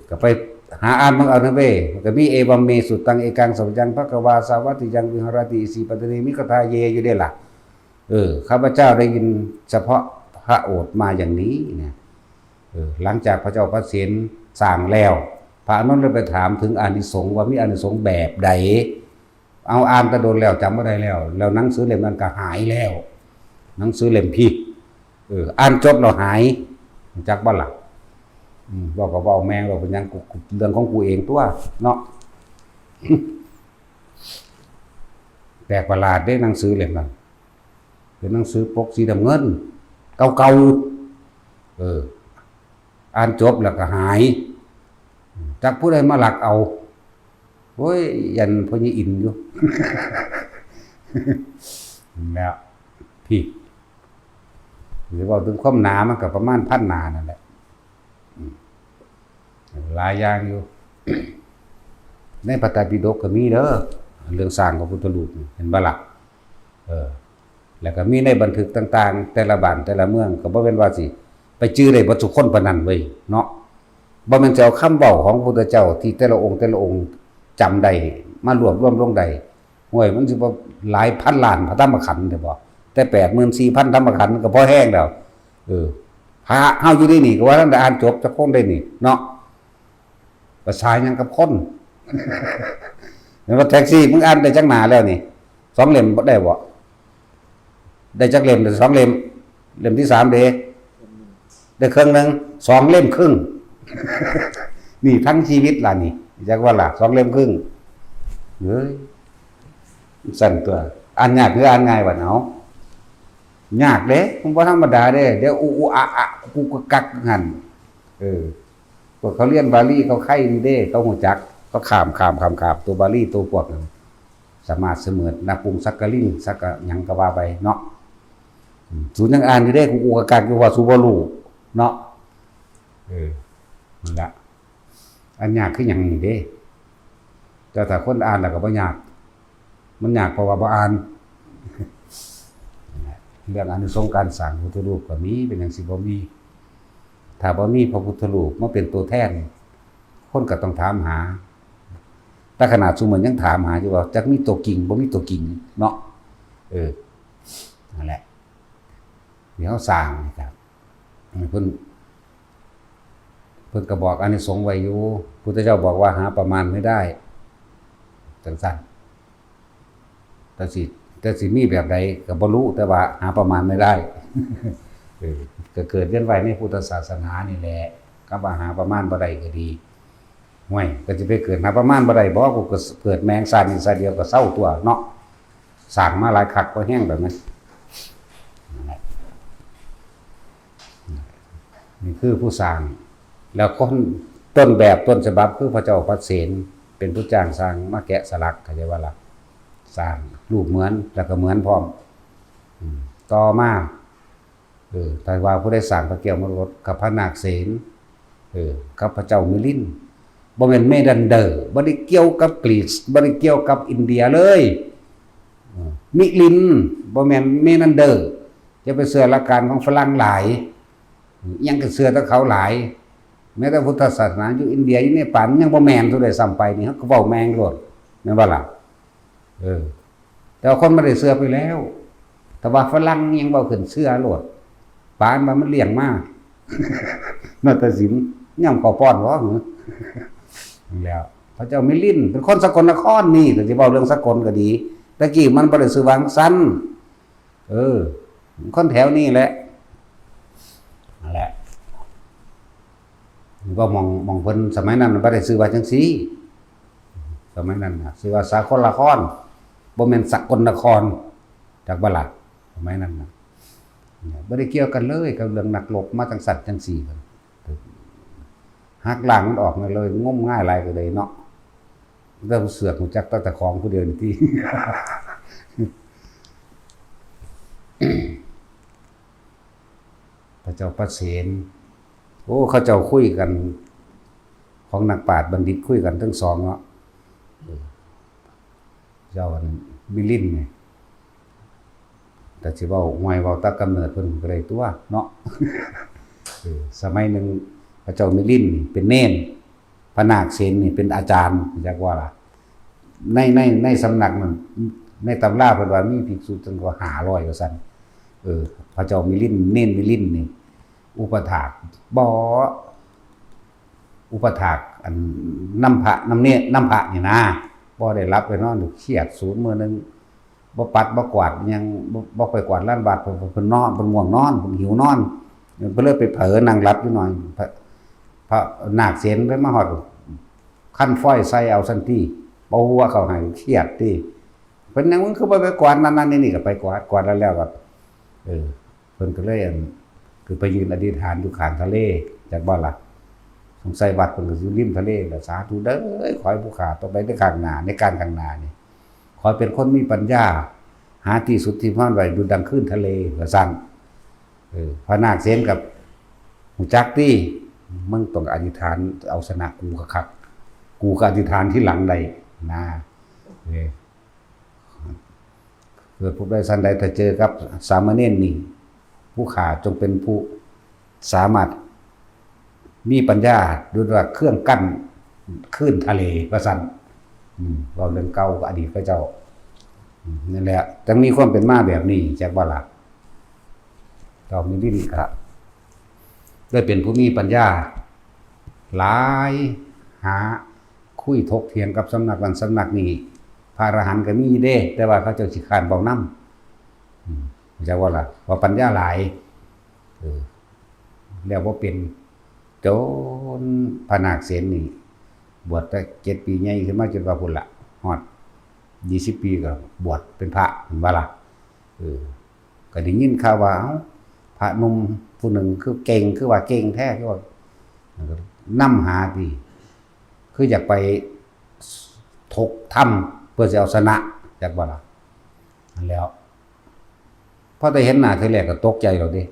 ก็ไปหาอ่านมันเอานะเว้ยก็มีเอวัมเมสุตังเอกังสัพยังภควาสาวัติยังวิหารติสีปัตตนีมิกทาเยอยู่ได้ล่ะข้าพเจ้าได้ยินเฉพาะพระโอษฐ์มาอย่างนี้เนี่ยหลังจากพระเจ้าพระเศียรสร้างแล้วพระอนุนเลยไปถามถึงอานิสงส์ว่ามีอานิสงส์แบบใดเอาอ่านตะโดนแล้วจำไม่ได้แล้วหนังสือเล่มนั้นก็หายแล้วหนังสือเล่มพี่อ่านจบเราหายจักบ่ล่ะบอกก็บอกแมงเราเป็นยังเรื่องของกูเองตัวเนาะ แปลกประหลาดได้หนังสือเล่มนั้นเป็นหนังสือปกสีดำเงินเก่าๆอ่านจบแล้วก็หายจักผู้ใดมาหลักเอาโอ้ยยันพญอินอยู่ แล้วพี่หรือว่าถึงความหนามันก็ประมาณพันหนานั่นแหละหลายอย่างอยู่ ในพระไตรปิฎกก็มีเด้อเรื่องสร้างของพุทธรูปเห็นบ่ล่ะแล้วก็มีในบันทึกต่างๆแต่ละบ้านแต่ละเมืองก็บ่แม่นว่าสิไปจื้อได้บ่ทุกคนปานนั้นเว้ยเนาะบ่แม่นจะเอาคำเว้าของพระพุทธเจ้าที่แต่ละองค์จำได้มารวบรวมลงได้ห่วยมันสิบ่หลายพันล้านพระธรรมขันธ์ได้บ่แต่ 84,000 ธรรมขันธ์ก็พอแห้งแล้วพระเฮาอยู่ได้นี่ก็ว่าตั้งแต่อ่านจบจะคงได้นี่เนาะภาษาหยังกับคนเห็นว่าแท็กซี่มึงอ่านได้จังหนาแล้วนี่2 เล่มบ่ได้บ่ ได้จักเล่มได้สองเล่มเล่มที่สามได้ครึ่งนึงสองเล่มครึ่ง นี่ทั้งชีวิตล่ะนี่จักว่าล่ะสองเล่มครึ่งเฮ้ยสั่นตัวอ่านยากหรืออ่านง่ายวะเนาะยากเด้มันบ่ธรรมดาเด้เดี๋ยวอูอะอะกูกกักหั่นพวกเขาเรียนบาลีเขาไข่นี่เด้เขาฮู้จักเขาข้ามตัวบาลีตัวพวกนั้นสามารถเสมอนักปรุงสักกะลิงสักกะหยังก็ว่าไปเนาะสูนยังอ่านอยู่เด้กูกกักอยู่ว่าสูบ่รู้เนาะนั่นล่ะอันยากคือหยังนี่เด้แต่ถ้าคนอ่านแล้วก็บ่ยากมันยากเพราะว่าบ่อ่านเรื่องอานิสงส์การสร้างพุทธรูปก็มีเป็นอย่างสิบ่มีถ้าบ่มีพระพุทธรูปมาเป็นตัวแทนคนก็ต้องถามหาแต่ขนาดซุมื้อยังถามหาอยู่ว่าจักมีตัวจริงบ่มีตัวจริงเนาะนั่นแหละเดี๋ยวสร้างครับเพิ่นก็บอกอานิสงส์ไว้อยู่พุทธเจ้าบอกว่าหาประมาณไม่ได้จังซั่นแต่สิมีแบบใดก็บ่รู้แต่ว่าหาประมาณไม่ได้ก็เกิดเวียนว่ายในพุทธศาสนานี่แหละก็ว่าหาประมาณบ่ได้ก็ดีห่วยก็สิไปเกิดหาประมาณบ่ได้บ่กูก็เกิดแมงสาดนี่สาเดียวก็เศร้าตัวเนาะสร้างมาหลายคักบ่แห้งแบบนั้นนี่คือผู้สร้างแล้วคนต้นแบบต้นฉบับคือพระเจ้าปัสเสนเป็นผู้จ้างสร้างมาแกะสลักเข้าใจว่าล่ะสร้างรูปเหมือนแล้วก็เหมือนพร้อมต่อมาแต่ว่าผู้ได้สร้างพระแก้วมรกตกับพระนาคเสนกับพระเจ้ามิลินบ่แม่นเมดันเดอร์บ่ได้เกี่ยวกับกรีซบ่ได้เกี่ยวกับอินเดียเลยมิลินบ่แม่นเมดันเดอร์จะไปเชื่อหลักการของฝรั่งหลายยังก็เชื่อแต่เขาหลายแม้แต่พุทธศาสนาอยู่อินเดียอยู่ในป่านยังบ่แม่นเท่าใดซ้ำไปนี่เฮาก็เว้าแมงโลดแม่นบ่ล่ะแต่คนไม่ได้เชื่อไปแล้วแต่ว่าฝรั่งยังเบาขึ้นเชื่อโลดปานมันเลี้ยงมากนาฏศิลป์ย่ำข้าวป้อนว่าแล้วพระเจ้ามิลินเป็นคนสกลนครนี่แต่จะเบาเรื่องสกลก็ดีตะกี้มันบ่ได้ซื้อวางสั้นคนแถวนี้แหละนั่นแหละก็มองเพิ่นสมัยนั้นมันบ่ได้ซื้อว่าจังซี่สมัยนั้นน่ะซื้อว่าสากลนครบ่แม่นสกลนครจากบ่ล่ะสมัยนั้นน่ะบ่ได้เกี่ยวกันเลยกับเรื่องนักรบมาจังสัตว์จังซี่เพิ่นหักล้างมันออกมาเลยงมง่ายหลายก็เลยเนาะเริ่มเสือกหูจักตั้งแต่ของผู้เดียวนี่ที่ พระเจ้าปัสเสนโอ้เขาเจ้าคุยกันของนักปราชญ์บัณฑิตคุยกันทั้งสองเนาะเจ้ามิลินไงแต่สิเว้าหวยเว้าตากำเนิดเพิ่นก็ได้ตัวเนาะสมัยหนึ่งพระเจ้ามิลินเป็นเณรพระนาคเสนนี่เป็นอาจารย์จักว่าล่ะในสำนักนั้นในตำราเพิ่นว่ามีภิกษุจำนวน500ว่าซั่นพระเจ้ามิลินเณรมิลินนี่อุปถากบ่อุปถากอันนำพระนำเนตรนำพระนี่นะบ่ได้รับไปนอนเครียดสูญมื้อนึงบ่ปัดบ่กวาดยังบ่ไปกวาดลานบาดเพิ่นนอนเพิ่นง่วงนอนเพิ่นหิวนอนเพิ่นเลยไปเผลอนั่งหลับอยู่หน่อยพระนาคเสนเลยมาฮอดคั่นฝ้อยใส่เอาซั่นติบ่ฮู้ว่าเขาให้เครียดติเพิ่นยังมึงคือบ่ไปกวาดนั่นๆนี่ก็ไปกวาดแล้วก็เพิ่นก็เลยคือไปยืนอธิษฐานอยู่ข้างทะเลจากบ่ล่ะสงสัยวัดเพิ่นก็อยู่ริมทะเลแล้วสาธุเด้อขอให้ผู้ข้าต่อไปในข้างหน้าในการข้างหน้านี่ขอเป็นคนมีปัญญาหาที่สุดที่พรไว้ดูดังคลื่นทะเลว่าซั่นพระนาคเสนกับหูจักติมึงต้องอธิษฐานเอาชนะกูคักๆกูก็อธิษฐานที่หลังใดนะเกิดพบได้สันใดถ้าเจอกับสามเณรนี่ผู้ข้าจงเป็นผู้สามารถมีปัญญาด้วยว่าเครื่องกั้นคลื่นทะเลว่าซั่นเราเรื่องเก่ากับอดีตพระเจ้านั่นแหละจังมีความเป็นมาแบบนี้จากบ่ล่ะเรามีลิ้นครับได้เป็นผู้มีปัญญาหลายหาคุยถกเถียงกับสำนักนั้นสำนักนี้พระอรหันต์ก็มีเด้แต่ว่าเขาเจ้าสิขานเบานำ จะว่าล่ะว่าปัญญาหลายแล้วว่าเป็นจนพระนาคเษนนี่บวชได้7 ปีใหญ่ขึ้นมาจนว่าพุ่นละฮอด20 ปีก็บวชเป็นพระเห็นบ่ล่ะก็ได้ยินข่าวว่าพระหนุ่มผู้หนึ่งคือเก่งคือว่าเก่งแท้คือว่านำหาดีคืออยากไปถกถ้ำเพื่อจะเอาชนะจากบ่ล่ะนั่นแล้วพอได้เห็นหน้าทีแรกก็ตกใจเราดิ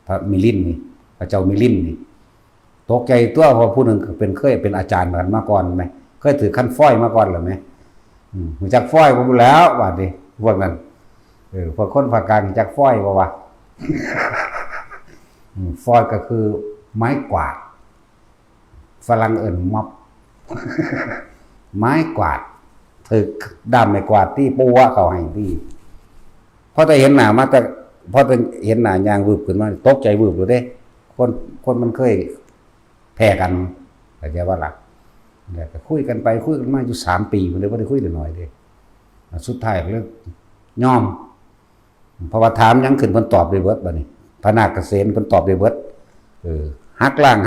พระมิลินนี่พระเจ้ามิลินนี่ตกใจตัวเพราะผู้หนึ่งเคยเป็นอาจารย์กันมาก่อนไหมเคยถือขั้นฟ้อยมาก่อนหรือไหมรู้จักฟ้อยผมแล้วว่าดิพวกนั้นพวกคนภาคกลางรู้จักฟ้อยบ่วะฟ้อยก็คือไม้กวาดฝรั่งเอิ้นม็อบไม้กวาดถือด้ามไม้กวาดที่ปัวเขาให้ที่พอจะเห็นหน้ามาแต่พอจะเห็นหน้ายางวืบขึ้นมาตกใจวืบอยู่เด้คนมันเคยแพ้กันเข้าใจว่าล่ะแล้วก็คุยกันไปคุยกันมาอยู่3 ปีมันเลยบ่ได้คุยหน่อยเด้สุดท้ายก็เลยยอมเพราะว่าถามยังขึ้นเพิ่นตอบได้เบิดบัดนี้พระนาคเษนเพิ่นตอบได้เบิดหักล่าง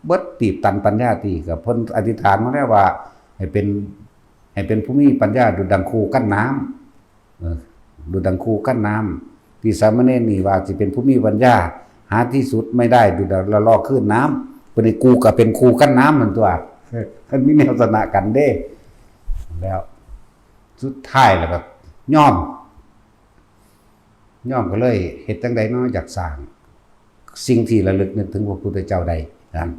เบิดตีบตันปัญญาตีกับเพิ่นอธิษฐานมาแล้วว่าให้เป็นผู้มีปัญญาดุจดังคูกั้นน้ำดุจดังคูกั้นน้ำที่สามเณรนี่ว่าสิเป็นผู้มีปัญญาหาที่สุดไม่ได้ดุจละลอกคลื่นน้ำเพิ่นกูก็เป็นคูกั้นน้ำนั่นตัวเพิ่นมีแนวสนะกันเด้แล้วสุดท้ายแล้วก็ยอมก็เลยเฮ็ดจังได๋เนาะอยากสร้างสิ่งที่ระลึกนึกถึงพระพุทธเจ้าได้นั่น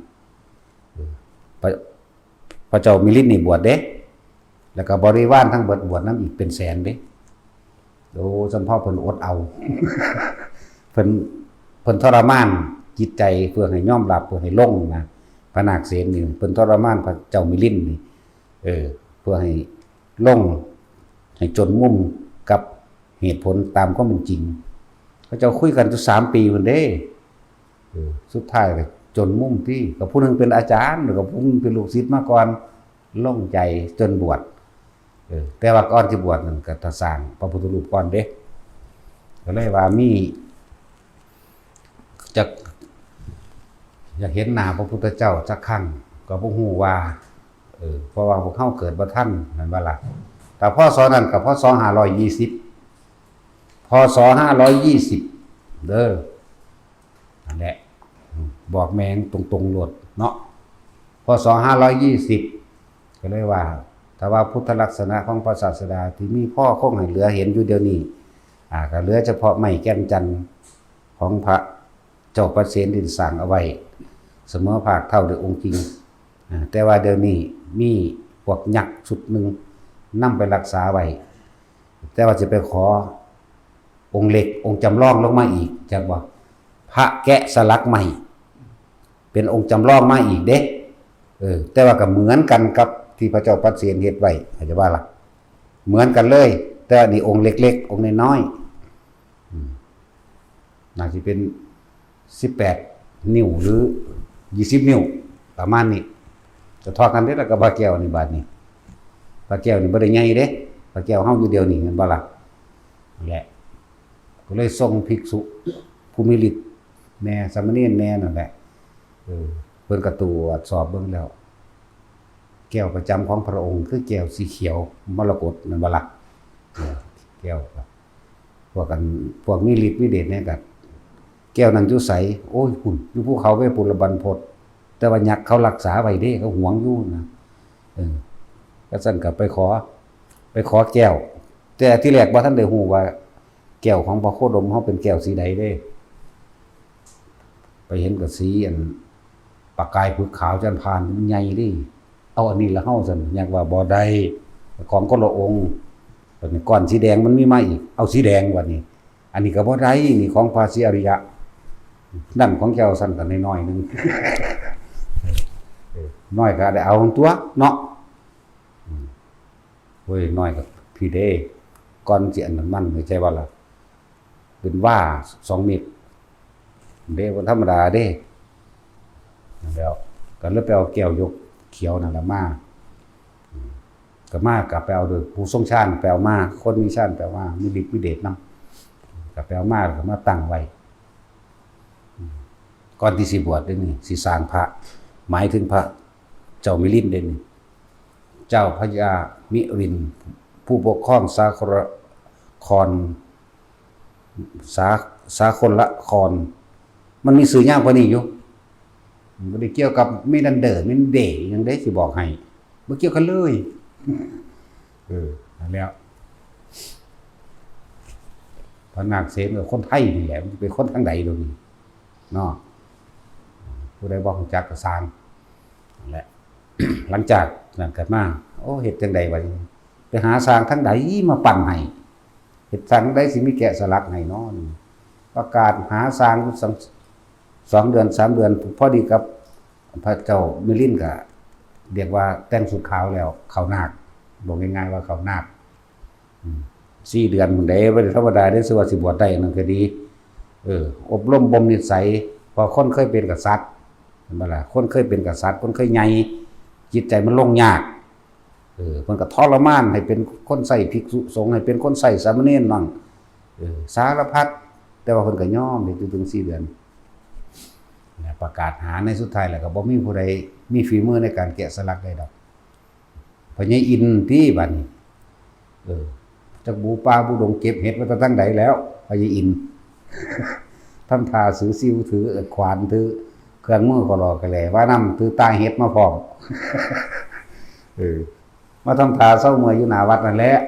พระเจ้ามิลินนี่บวชเด้แล้วก็บริวารทั้งเบิดบวชนำอีกเป็นแสนเด้โอ้สำเภาเพิ่นอดเอา เพิ่นทรมานจิตใจเพื่อให้ยอมรับเพื่อให้ลงนะพระนาคเษนนี่เพิ่นทรมานพระเจ้ามิลินนี่เพื่อให้ลงให้จนมุมกับเหตุผลตามความเป็นจริงเขาเจ้าคุยกันอยู่3 ปีพุ่นเด้สุดท้ายก็จนมุมที่กับผู้นึงเป็นอาจารย์กับผู้นึงเป็นลูกศิษย์มาก่อนลงใจจนบวชแต่ว่าก่อนที่บวชนั่นก็ตะสร้างพระพุทธรูปก่อนเด้ก็เลยว่ามีอยากเห็นหน้าพระพุทธเจ้าสักครั้งก็บ่ฮู้ว่าเพราะว่าพวกเฮาเกิดบ่ทันนั่นบ่ล่ะแต่พศนั้นก็พศ520พศ520เด้อนั่นแหละบอกแมงตรงๆโลดเนาะพศ520ก็เลยว่าถ้าว่าพุทธลักษณะของพระศาสดาที่มีพ่อคงให้เหลือเห็นอยู่เดี๋ยวนี้ก็เหลือเฉพาะไม้แก้มจันทร์ของพระเจ้าประเสนที่สร้างเอาไว้เสมอภาคเท่าด้วยองค์จริงแต่ว่าเดี๋ยวนี้มีพวกยักษ์ชุดหนึ่งนำไปรักษาไว้แต่ว่าจะไปขอองค์เล็กองค์จำลองลงมาอีกจากว่าพระแกะสลักใหม่เป็นองค์จำลองมาอีกเด้แต่ว่าก็เหมือนกันกับที่พระเจ้าประเสนเฮ็ดไว้เข้าใจว่าล่ะเหมือนกันเลยแต่นี่องค์เล็กๆองค์น้อยๆน่าจะเป็น18 นิ้วหรือ20 นิ้วประมาณนี้จะทอกันได้แล้วก็พระแก้วนี่บาดนี้พระแก้วนี่บ่ได้ใหญ่เด้พระแก้วเฮาอยู่เดียวนี่แม่นบ่ล่ะแหละก็เลยส่งภิกษุผู้มีฤทธิ์แน่สามเณรแน่นั่นแหละเพิ่นก็ตรวจสอบเบิ่งแล้วแก้วประจำของพระองค์คือแก้วสีเขียวมรกตนั่นบ่ล่ะแก้วพวกมีฤทธิ์มีเดชเนี่ยก็แก้วนั้นอยู่ไสโอ้ยหุ่นอยู่ภูเขาเวปุลบันพตแต่ว่ายักษ์เขารักษาไว้เด้เขาหวงอยู่นะก็ซั่นก็ไปขอแก้วแต่ที่แรกบ่ทันได้ฮู้ว่าแก้วของพระโคดมเฮาเป็นแก้วสีใดเด้ไปเห็นกับสีอันปากกายผึกขาวจันทร์พานใหญ่ดิเอาอันนี้ละเฮาซั่นอยากว่าบ่ได้ของคนละองค์แบบนี้ก้อนสีแดงมันมีมาอีกเอาสีแดงวันนี้อันนี้ก็บ่ได้นี่ของพระศรีอริยะนั่นของแก้วซั่นกันน้อยๆนึงน้อยก็ได้เอาของตัวเนาะเว้ยน้อยก็พี่เด้ก้อนสิอันนั้นมันเข้าใจว่าล่ะเป็นว่า2 เมตรเด้บ่ธรรมดาเด้แล้วก็เลยไปเอาแก้วยกเขียวนั่นล่ะมาก็มากลับไปเอาโดยผู้ทรงฌานแปลมาคนมีฌานแปลว่ามีฤทธิ์มีเดชนำ ก็ไปเอามาแล้วก็มาตั้งไว้ก่อนที่สิบวชเด้นี่สิสร้างพระหมายถึงพระเจ้ามิลินเด้นี่เจ้าพญามิรินผู้ปกครองสาครสาคนละครมันมีสื่อยาวกว่านี้อยู่บ่ได้เกี่ยวกับมินันเดอร์มินเดย์ยังได้สิบอกให้บ่เกี่ยวกันเลยนั่นแล้วพระนาคเษนก็คนไทยนี่แหละมันเป็นคนทางใดตรงนี้เนาะผู้ใดบ่รู้จักก็สร้างนั่นแหละ หลังจากนั้นเกิดมาโอ้เฮ็ดจังได๋วะไปหาสร้างทางใดมาปั้นให้เฮ็ดสร้างใดสิมีแกะสลักให้เนาะประกาศหาสร้าง2 เดือน 3 เดือนพอดีกับพระเจ้ามิลินก็เรียกว่าแต่งสุดขาวแล้วเข้านาคบอกง่ายๆว่าเข้านาค4 เดือนมื้อใดบ่ได้ธรรมดาได้สิว่าสิบวชได้นั่นก็ดีอบรมบ่มนิสัยพอคนเคยเป็นกษัตริย์เห็นบ่ล่ะคนเคยเป็นกษัตริย์คนเคยใหญ่จิตใจมันลงยากเพิ่นก็ทรมานให้เป็นคนใส่ภิกษุสงฆ์ให้เป็นคนใส่สามเณรมั่งสารพัดแต่ว่าเพิ่นก็ยอมอยู่ถึง4 เดือนประกาศหาในสุดท้ายแล้วก็บ่มีผู้ใดมีฝีมือในการแกะสลักได้ดอกพญาอินทร์ที่บัดนี้จักบูปลาบูดงเก็บเห็ดไว้ตั้งใดแล้วพญาอินทร์ทำท่าถือซิวถือขวานถือเครื่องมือก็รอกันเลยว่านำถือตาเห็ดมาพร้อมมาทำท่าเศร้าเมื่อยอยู่หน้าวัดนั่นแหละ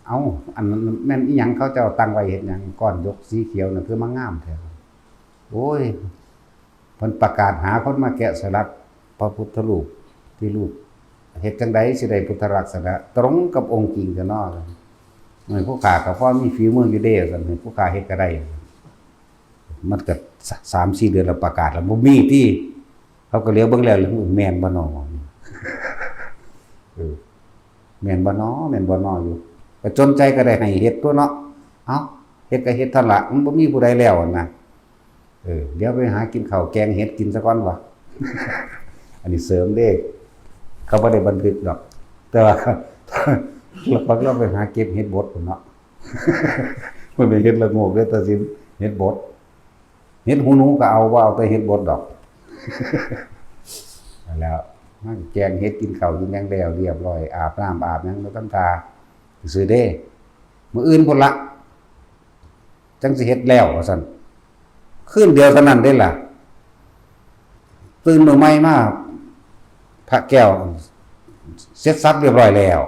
เอาอันนั้นแม่นอีหยังเขาเจ้าตั้งไว้เฮ็ดหยังก้อนยกสีเขียวนั่นคือมางามแท้โอ้ยเพิ่นประกาศหาคนมาแกะสลักพระพุทธรูปที่รูปเฮ็ดจังได๋สิได้พุทธลักษณะตรงกับองค์จริงซะเนาะเหมือนผู้ข้าก็พอมีฝีมืออยู่เด้ซั่นผู้ข้าเฮ็ดก็ได้มันก็ 3-4 เดือนแล้วประกาศแล้วบ่มีที่เขาก็เลี้ยวเบิ่งแล้วแม่นบ่น้อแม่นบ่น้อแม่นบ่น้ออยู่ก็จนใจก็ได้ให้เฮ็ดตัวเนาะเอ้าเฮ็ดก็เฮ็ดซั่นล่ะมันบ่มีผู้ใดแล้วนะเดี๋ยวไปหากินข้าวแกงเห็ดกินซะก่อนวะ อันนี้เสริมเด้เขาบ่ได้บันทึกดอกแต่ว่าเราไปหาเก็บเห็ดบดพุ่นเนาะ มันเป็นเห็ดละโงกเด้อตาสิเห็ดบดเห็ดหูหนูก็เอาบ่เอาแต่เห็ดบดดอก แล้วแกงเห็ดกินข้าวกินหยังแล้วเรียบร้อยอาบน้ำอาบหยังแล้วทำทาซื่อเด้มื้ออื่นพุ่นละจังสิเฮ็ดแล้วว่าซั่นคืนเดียวเท่านั้นได้ล่ะตื่นมื้อใหม่มาพระแก้วเสร็จสับเรียบร้อยแล้ว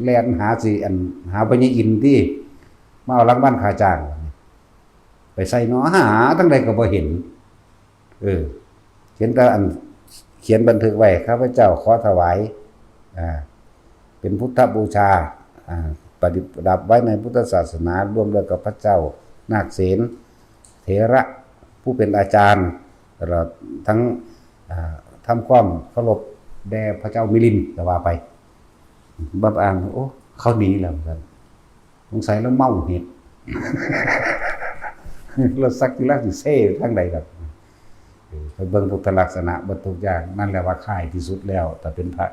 แล่นหาสิหาพญาอินทร์ที่มาเอารางวัลค่าจ้างไปใส่เนาะหาทั้งใดก็บ่เห็นเห็นแต่เขียนบันทึกไว้ข้าพเจ้าขอถวายเป็นพุทธบูชาประดับไว้ในพุทธศาสนาร่วมด้วยกับพระเจ้านาคเษนเถระผู้เป็นอาจารย์ตลอดทั้งทำความเคารพแด่พระเจ้ามิลินก็ว่าไปบับอ่านโอ้เขาหนีแล้วกันสงสัยแล้วเมาเห็ด เราสักทีแรกสิเซ่ทางใดครับไปเบิ่งพุทธลักษณะเบิดทุกอย่างนั่นแหละว่าค่ายที่สุดแล้วแต่เป็นพระ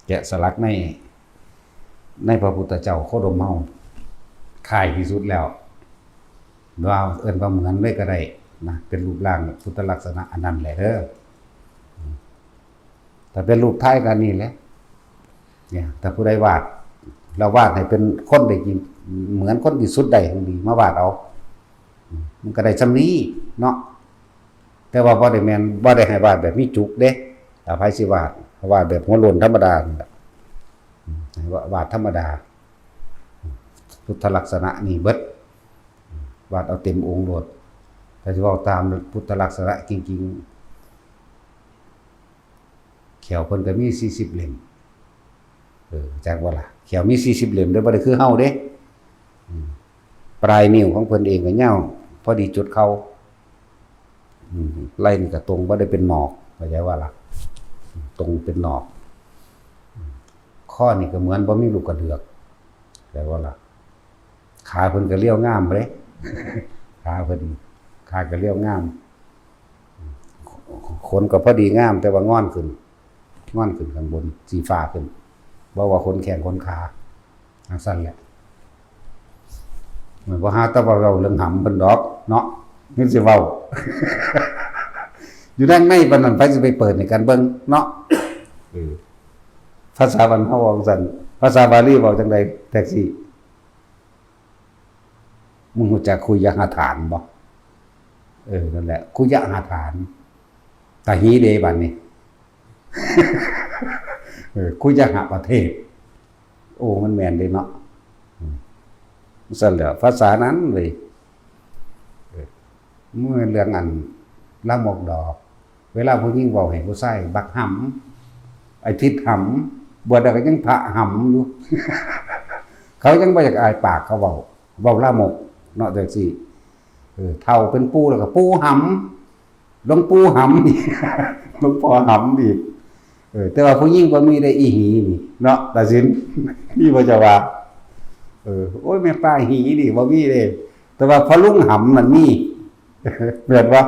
แกะสลักในพระพุทธเจ้าโคดมเฮาค่ายที่สุดแล้วว่าเอิ้นว่าเหมือนเลยก็ได้นะเป็นรูปร่างพุทธลักษณะอันนั้นแหละเด้อแต่เป็นรูปท้ายกันนี่แหละเนี่ยแต่ผู้ใดวาดเราวาดให้เป็นคนได้จริงเหมือนคนที่สุดใดทั้งดีมาวาดเอามันก็ได้ซำนี้เนาะแต่ว่าบ่ได้แม่นบ่ได้ให้วาดแบบมีจุกเด้ถ้าไผสิวาดแบบหัวโล้นธรรมดานี่แหละวาดธรรมดาพุทธลักษณะนี่เบิดวาดเอาเต็มองค์โลดแต่สิเว้าตามพุทธลักษณะจริงๆแขวเพิ่นก็มี40เล่มจักว่าล่ะแขวมี40เล่มเด้อบ่ได้คือเฮาเด้ปลายนิ้วของเพิ่นเองก็ยาวพอดีจุดเข้าไล่นี่ก็ตรงบ่ได้เป็นหนอกเข้าใจว่าล่ะตรงเป็นหนอกข้อนี่ก็เหมือนบ่มีลูกกระเดือกแต่ว่าล่ะขาเพิ่นก็เลี้ยวงามเด้ ขาเพิ่นขาก็เลี้ยวงามขนก็พอดีงามแต่ว่างอนขึ้นข้างบนสีฟ้าขึ้นบ่ว่าขนแข้งขนขาจังซั่นแหละ เหมือนว่าหาแตะว่าเราเรื่องหำเพิ่นดอกเนาะนี่สิเว้า อยู่ด้านในปานนั้นไผสิไปเปิดในกันเบิ่งเนาะภาษาบ้านเฮาว่าจังซั่นภาษาบาลีเว้าจังได๋แท็กซี่มึงรู้จักคุยหาฐานบ่นั่นแหละคุยหาฐานตาหีเดบัดนี้คุยหาประเทศโอ้มันแม่นเด้เนาะซั่นแหละภาษานั้นเลยเมื่อเรื่องอันละหมกดอกเวลาผู้หญิงเว้าให้ผู้ชายบักหำไอ้ทิศหำบ่ได้ก็ยังพระหำอยู่ เขายังบ่อยากอายปากเขาเว้าละหมกเนาะจังซี่เฒ่าเป็นปู่แล้วก็ปู่หำหลวงปู่หำอีก หลวงพ่อหำอีกแต่ว่าผู้หญิงบ่มีได้อีหีนี่เนาะตาสินนี่บ่จะว่าโอ้ยแม่ป้าหีนี่บ่มีเด้แต่ว่าพอลุงหำมันมีเปิดว่า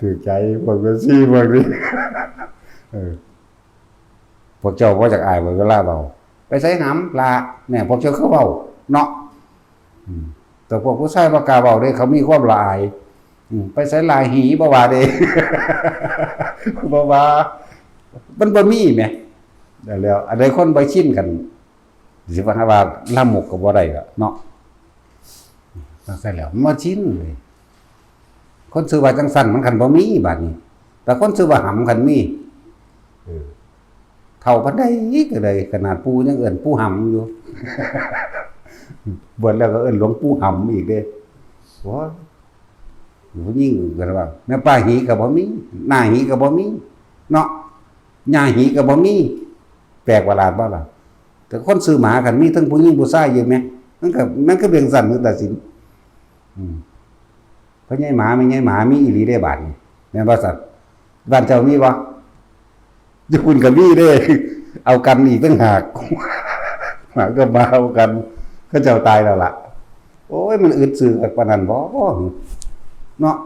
ถือใจพวกก็ซี่พวกนี้พวกเจ้าบ่จักอายเวลาเว้าไปใส่หำลาเนี่ยพวกเจ้าเขาเว้าเนาะแต่พวกผู้ชายบ่กล้าเว้าเด้เขามีความละอายไปใส่ลายหีบ่ว่าเด้ บ่ว่ามันบ่มีแหมแล้วอันใดคนบ่ชินกันสิว่าละหมกก็บ่ได้ก็เนาะจังซั่นแล้วมันชินเลยคนชื่อว่าจังซั่นมันคันบ่มีบัดนี้แต่คนชื่อว่าหำคันมีเฒ่าปานใดก็ได้ขนาดปู่ยังเอิ้นปู่หำอยู่ บวชแล้วก็เอิ้นหลวงปู่หำอีกเด้โอ้ยผู้หญิงก็ว่าแม่ป้าหีก็บ่มีหน้าหีก็บ่มีเนาะหญ้าหีก็บ่มีแปลกประหลาดบ่ล่ะแต่คนซื้อหมากันมีทั้งผู้หญิงผู้ชายอยู่แม่มันก็เบี่ยงสั่นคือตัดสินเพราะใหญ่หมาไม่ใหญ่หมามีอีหลีได้บาดนี่แม่นบ่สัตว์บ้านเจ้ามีบ่อยู่คุณก็มีเด้เอากันอีกต่างหากหมาก็มาเอากันก็เจ้าตายแล้วล่ะโอ้ยมันอึดซื่อคักปานนั้นบ่เนาะ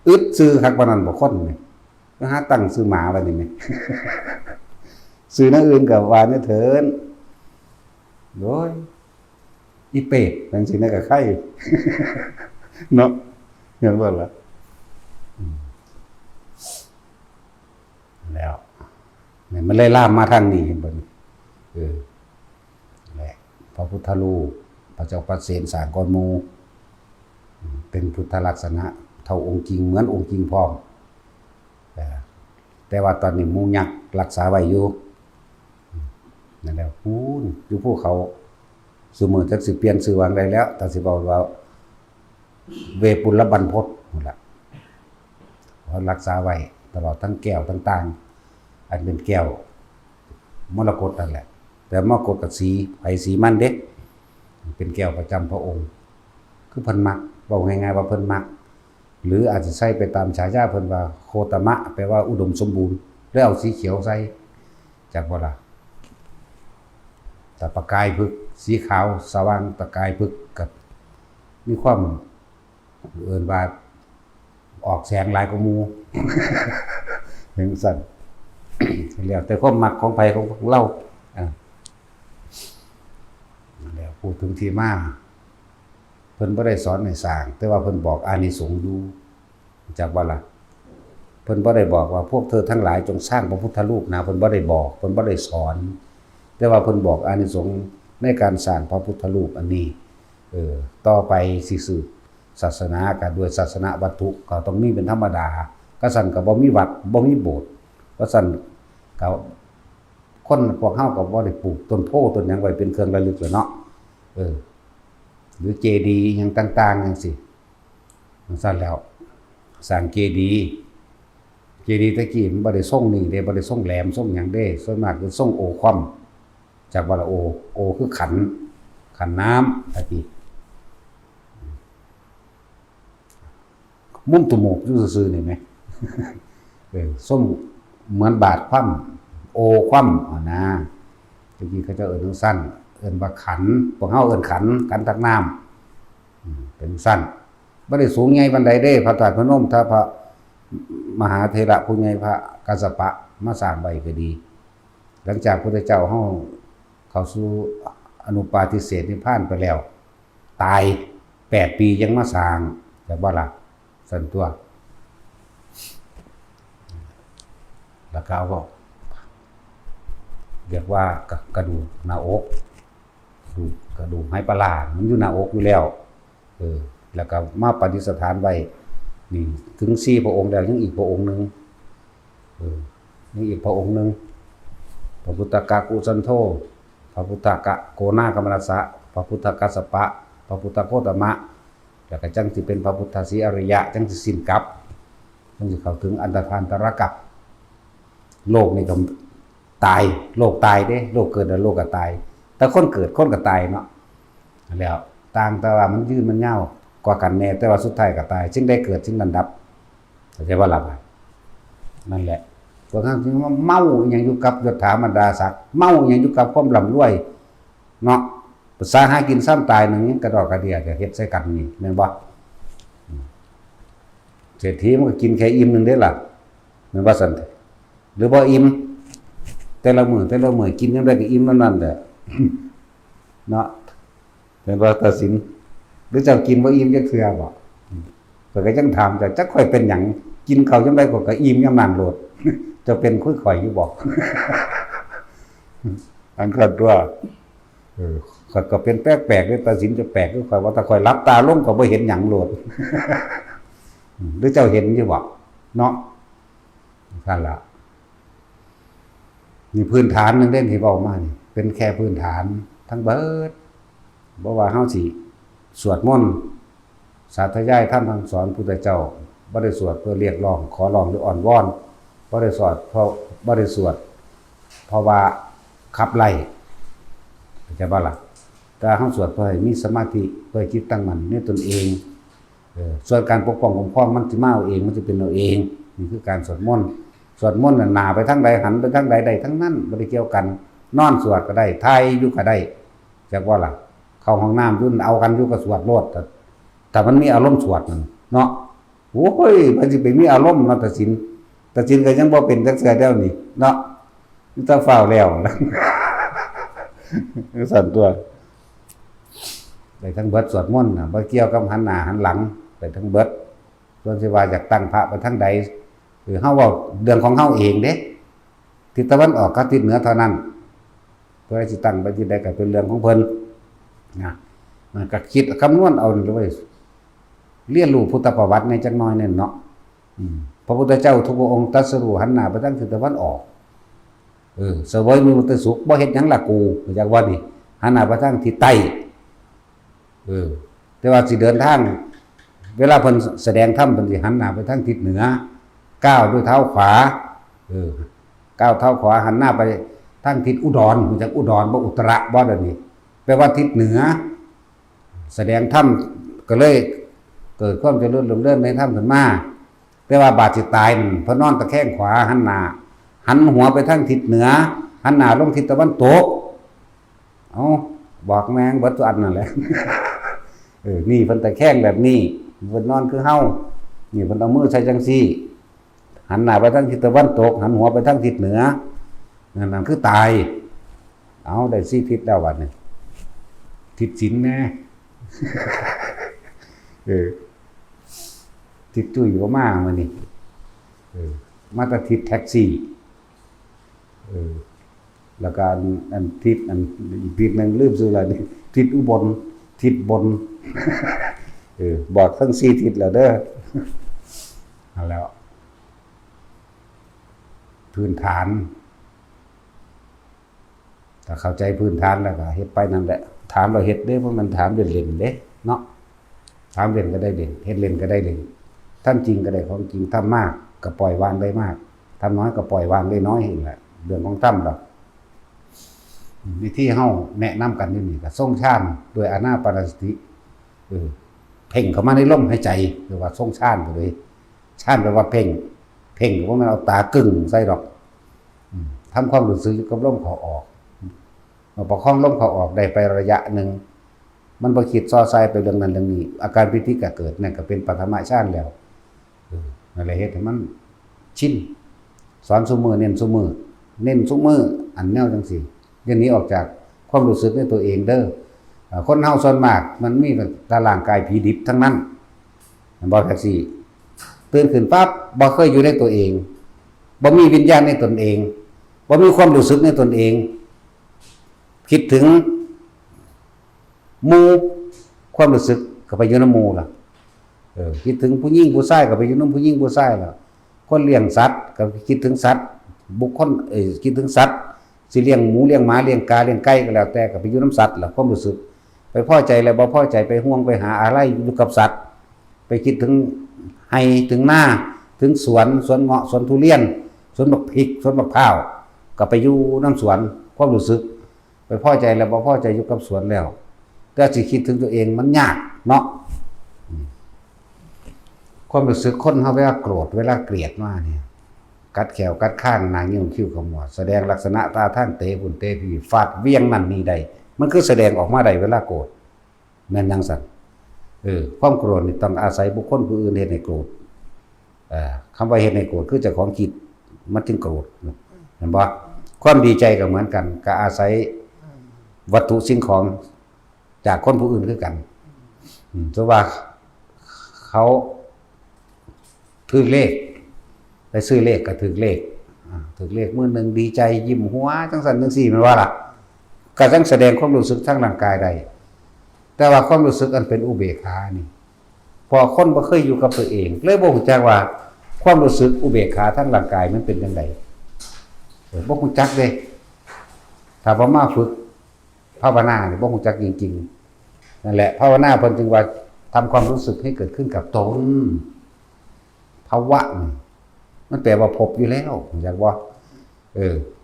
อึดซื่อคักปานนั้นบ่คนนี่ก็หาตั้งซื้อหมาไว้นี่แม่ซื้อแนวอื่นก็ว่าแนวเถินโอ้ยอีเป็ดจังซี่น่ะก็ไข่ เนาะเห็นบ่ล่ะแล้วนี่มันเลยลามมาทางนี้เห็นบ่แหละพระพุทธรูปพระเจ้าประเสนสร้างก่อนหมู่เป็นพุทธลักษณะเท่าองค์จริงเหมือนองค์จริงพร้อมแต่ว่าตอนนี้หมู่ยักษ์รักษาไว้อยู่นั่นแหละอยู่ภูเขาซุมื้อจักสิเปลี่ยนชื่อว่าจั่งใดแล้วแต่สิบอกว่าเวปุลบรรพตนั่นล่ะเขารักษาไว้ตลอดทั้งแก้วต่างๆอันเป็นแก้วมรกตนั่นแหละแต่มรกตกับสีไผสีมันเด้เป็นแก้วประจำพระองค์คือเพิ่นมักเว้าง่ายๆว่าเพิ่นมักหรืออาจจะใส่ไปตามฉายาเพิ่นว่าโคตมะแปลว่าอุดมสมบูรณ์แล้วเอาสีเขียวใส่จากบ่ล่ะแต่ประกายพึกสีขาวสว่างประกายพึกกับมีความเอิ้นว่าออกแสงหลายกว่าหมู่ ถึงสั่น แล้วแต่ความมักของไผของเราแล้วพูดถึงที่มาเพิ่นบ่ได้สอนให้สร้างแต่ว่าเพิ่นบอกอานิสงส์อยู่จากว่าล่ะเพิ่นบ่ได้บอกว่าพวกเธอทั้งหลายจงสร้างพระพุทธรูปนะเพิ่นบ่ได้บอกเพิ่นบ่ได้สอนแต่ว่าเพิ่นบอกอานิสงส์ในการสร้างพระพุทธรูปอันนี้ต่อไปสิสืบศาสนาก็ด้วยศาสนาวัตถุก็ต้องมีเป็นธรรมดาก็สั่นก็บ่มีวัดบ่มีโบสถ์ก็สั่นก็คนพวกเฮาก็บ่ได้ปลูกต้นโพต้นหยังไว้เป็นเครื่องระลึกแล้วเนาะหรือเจดีย์หยังต่างๆจังซี่จังซั่นแล้วสร้างเจดีย์ตะกี้มันบ่ได้ทรงนี่เด้บ่ได้ทรงแหลมทรงหยังเด้ส่วนมากคือทรงโอคว่ำจากว่าละโอคือขันน้ำตะกี้มุมตุ่มกอยู่ซื่อๆนี่แหมส้มเหมือนบาดคว่ำโอคว่ำนะตะกี้เขาจะเอิ้นสั้นเอิ้นว่าขันพวกเฮาเอิ้นขันตักน้ำเป็นสั้นบ่ได้สูงใหญ่ปานใดเด้พระธาตุพนมถ้าพระมหาเถระผู้ใหญ่พระกัสสปะมาสร้างไว้ก็ดีหลังจากพระพุทธเจ้าเฮาเข้าสู่อ อนุปาทิเสสนิพพานไปแล้ว ตาย8 ปียังมาสร้างแต่ว่าล่ะสันตัวแล้วก็เอาเรียกว่ากระดูกหน้าอกกระดูกไหปลาร้ามันอยู่หน้าอกอยู่แล้วแล้วก็มาปฏิสถานไว้นี่ถึง4 พระองค์แล้วยังอีกพระองค์นึงนี่อีกพระองค์นึงพระพุทธกะกุสันโธพระพุทธกะโกนากัมมัสสะพระพุทธกัสสปะพระพุทธโคตมะแล้วก็จังสิเป็นพระพุทธสีอริยะจังสิสิ้นกลับจังสิเข้าถึงอันตรตรกัปโลกนี่ก็ตายโลกตายเด้โลกเกิดแล้วโลกก็ตายแต่คนเกิดคนก็ตายเนาะแล้วต่างแต่ว่ามันยืนมันยาวกว่ากันแน่แต่ว่าสุดท้ายก็ตายจึงได้เกิดจึงนั้นดับเข้าใจว่าล่ะนั่นแหละเพราะฉะนั้นจึงว่าเมาอย่างอยู่กับยศถาบรรดาศักดิ์เมาอย่างอยู่กับความร่ำรวยเนาะภาษาหากินซ้ำตายหนึ่งกระดอกกระเดียจะเฮ็ดใส่กันนี่แม่นบ่เศรษฐีมันก็กินแค่อิ่มนึงได้ล่ะแม่นบ่ซั่นหรือบ่อิ่มแต่ละมื้อกินจังได๋ก็อิ่มนั่นแหละเนาะเป็นว่าตัดสินหรือเจ้ากินบ่อิ่มจักเทื่อบ่ก็จังถามจักค่อยเป็นหยังกินข้าวจังได๋ก็อิ่มยามนั้นโลดจะเป็นค่อยๆอยู่บ่อันก็ตัวก็เป็นแปลกๆด้วยตัดสินจะแปลกคือค่อยว่าถ้าค่อยรับตาลงก็บ่เห็นหยังโลดหรือเจ้าเห็นอยู่บ่เนาะนั่นล่ะนี่พื้นฐานนึงเด่นที่เว้ามานี่เป็นแค่พื้นฐานทั้งเบิดบ่ว่าเฮาสิสวดมนต์สาธยายธรรมคำสอนพุทธเจ้าบ่ได้สวดเพื่อเรียกร้องขอร้องหรืออ่อนวอนบ่ได้สวดเพราะว่าขับไล่เข้าใจบ่ล่ะแต่เฮาสวดเพื่อให้มีสมาธิเพื่อจิตตั้งมั่นในตนเองส่วนการปกป้องคุ้มครองมันสิมาเอาเองมันสิเป็นเอาเองนี่คือการสวดมนต์น่ะหน้าไปทางใดหันไปทางใดได้ทั้งนั้นบ่ได้เกี่ยวกันนอนสวดก็ได้ถ่ายอยู่ก็ได้จักว่าล่ะเข้าห้องน้ำยุ่นเอากันอยู่ก็สวดโลดแต่มันมีอารมณ์สวดนั่นเนาะโอ้ยมันสิไปมีอารมณ์เนาะตัดสินก็ยังบ่เป็นจักเทื่อเดียวนี่เนาะมันต้องฟ้าวแล้วสั่นตัวได้ทั้งเบิดสวดมนต์น่ะบ่เกี่ยวกับหันหน้าหันหลังได้ทั้งเบิดส่วนสิว่าอยากตั้งพระไปทางใดคือเฮาเว้าเรื่องของเฮาเองเด้ทิศตะวันออกกับทิศเหนือเท่านั้นเพื่อสิตั้งไปที่ใดก็เป็นเรื่องของเพิ่นนะมันก็คิดคำนวณเอานี่เลยเรียนรู้พุทธประวัติในจักหน่อยนั่นเนาะพระพุทธเจ้าทุกพระองค์ตรัสรู้หันหน้าไปทางทิศตะวันออกเสวยมีมุตสุขบ่เฮ็ดหยังล่ะกูอยากว่านี่หันหน้าไปทางทิศใต้แต่ว่าสิเดินทางเวลาเพิ่นแสดงธรรมเพิ่นสิหันหน้าไปทางทิศเหนือก้าวด้วยเท้าขวาก้าวเท้าขวาหันหน้าไปทางทิศอุดรมาจากอุดรบ่อุตระบ่เดี๋ยวนี้แปลว่าทิศเหนือแสดงธรรมก็เลยเกิดความเจริญรุ่งเรืองในธรรมขึ้นมาแต่ว่าบาดสิตายนั่นเพิ่นนอนตะแคงขวาหันหน้าหันหัวไปทางทิศเหนือหันหน้าลงทิศตะวันตกเอาบอกแมงเบิดทุกอันนั่นแหละนี่เพิ่นตะแคงแบบนี้เพิ่นนอนคือเฮานี่เพิ่นเอามือใส่จังซี่หันหน้าไปทางทิศตะวันตกหันหัวไปทางทิศเหนือนั่นคือตายเอาได้4ทิศแล้วบัดนี้ทิศศีลแน่ทิศจุ้ยบ่มามื้อนี้มาแต่ทิศแท็กซี่แล้วก็อันทิศอันอีกทิศนึงลืมชื่อแล้วนี่ทิศอุบลทิศบนบอกทั้ง4ทิศแล้วเด้อเอาแล้วพื้นฐานถ้าเข้าใจพื้นฐานแล้วก็เฮ็ดไปนั่นแหละถามเราเฮ็ดเด้เพราะมันถามเล่นๆเด้เนาะถามเล่นก็ได้เล่นเฮ็ดเล่นก็ได้เล่นทำจริงก็ได้ของจริงทำมากก็ปล่อยวางได้มากทำน้อยก็ปล่อยวางได้น้อยนี่แหละเรื่องของธรรมดอกวิธีเฮาแนะนำกันอยู่นี่ก็ทรงฌานด้วยอานาปานสติเพ่งเข้ามาในลมหายใจหรือว่าทรงฌานไปเลยฌานแปลว่าเพ่งก็บ่แม่นเอาตากึ่งใส่ดอกทำความรู้สึกอยู่กับลมเข้าออกประคองลมเข้าออกได้ไประยะนึงมันบ่คิดซ้อไซไปเรื่องนั้นเรื่องนี้อาการปิติก็เกิดนั่นก็เป็นปฐมฌานแล้วนั่นแหละเฮ็ดให้มันชินสอนซุมื้อเน้นซุมื้ออันแนวจังซี่อย่างนี้ออกจาก ความรู้สึกในตัวเองเด้อคนเฮาส่วนมากมันมีแต่ร่างกายผีดิบทั้งนั้นบ่แท็กซี่ตื่นขึ้นปั๊บบ่เคยอยู่ในตัวเองบ่มีวิญญาณในตนเองบ่มีความรู้สึกในตนเองคิดถึงหมู่ความรู้สึกก็ไปอยู่นำหมู่ล่ะคิดถึงผู้หญิงผู้ชายก็ไปอยู่นำผู้หญิงผู้ชายล่ะคนเลี้ยงสัตว์ก็คิดถึงสัตว์บุคคลคิดถึงสัตว์สิเลี้ยงหมูเลี้ยงหมาเลี้ยงกาเลี้ยงไก่ก็แล้วแต่ก็ไปอยู่นำสัตว์ล่ะความรู้สึกไปพอใจแล้วบ่พอใจไปห่วงไปหาอะไรอยู่กับสัตว์ไปคิดถึงให้ถึงหน้าถึงสวนเงาะสวนทุเรียนสวนบักพริกสวนบักพร้าวก็ไปอยู่นำสวนความรู้สึกไปพอใจแล้วบ่พอใจอยู่กับสวนแล้วแต่สิคิดถึงตัวเองมันยากเนาะความรู้สึกคนเฮาเวลาโกรธเวลาเกลียดมาเนี่ยกัดแขวกัดข้างหน้ายิ้มคิ้วขมวดแสดงลักษณะท่าทางเตะบุญเตะผีฟาดเวียงนั่นนี่ใดมันคือแสดงออกมาได้เวลาโกรธแม่นจังซั่นความโกรธนี่ต้องอาศัยบุคคลผู้อื่นเฮ็ดให้โกรธคำว่าเฮ็ดให้โกรธคือเจ้าของคิดมันจึงโกรธเห็นบ่ความดีใจก็เหมือนกันก็อาศัยวัตถุสิ่งของจากคนผู้อื่นคือกันเพราะว่าเขาถือเลขไปซื้อเลขก็ถือเลขมื้อนึงดีใจยิ้มหัวจังซั่นจังซี่แม่นว่าล่ะก็จังแสดงความรู้สึกทางร่างกายได้แต่ว่าความรู้สึกอันเป็นอุเบกขานี่พอคนบ่เคยอยู่กับตัวเองเลยบ่รู้จักว่าความรู้สึกอุเบกขาทางร่างกายมันเป็นจังไดบ่รู้จักเด้ถ้าบ่มาฝึกภาวนานี่บ่รู้จักจริงๆนั่นแหละภาวนาเพิ่นจึงว่าทำความรู้สึกให้เกิดขึ้นกับตนภาวะมันแปลว่าพบอยู่แล้วอยากว่า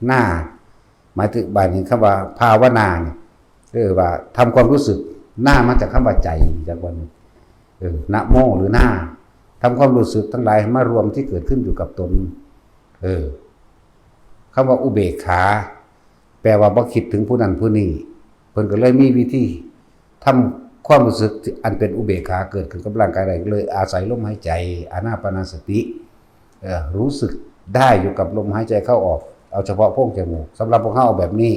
หน้าหมายถึงบาดนี้คำว่าภาวนาเนี่ยว่าทำความรู้สึกหน้ามาจากคำว่าใจจากวันนะโมหรือหน้าทำความรู้สึกทั้งหลายมารวมที่เกิดขึ้นอยู่กับตนคำว่าอุเบกขาแปลว่าบ่คิดถึงผู้นั้นผู้นี้เพิ่นก็เลยมีวิธีทำความรู้สึกอันเป็นอุเบกขาเกิดขึ้นกับร่างกายได้เลยอาศัยลมหายใจอานาปานสติรู้สึกได้อยู่กับลมหายใจเข้าออกเอาเฉพาะโพรงจมูกสำหรับพวกเฮาแบบนี้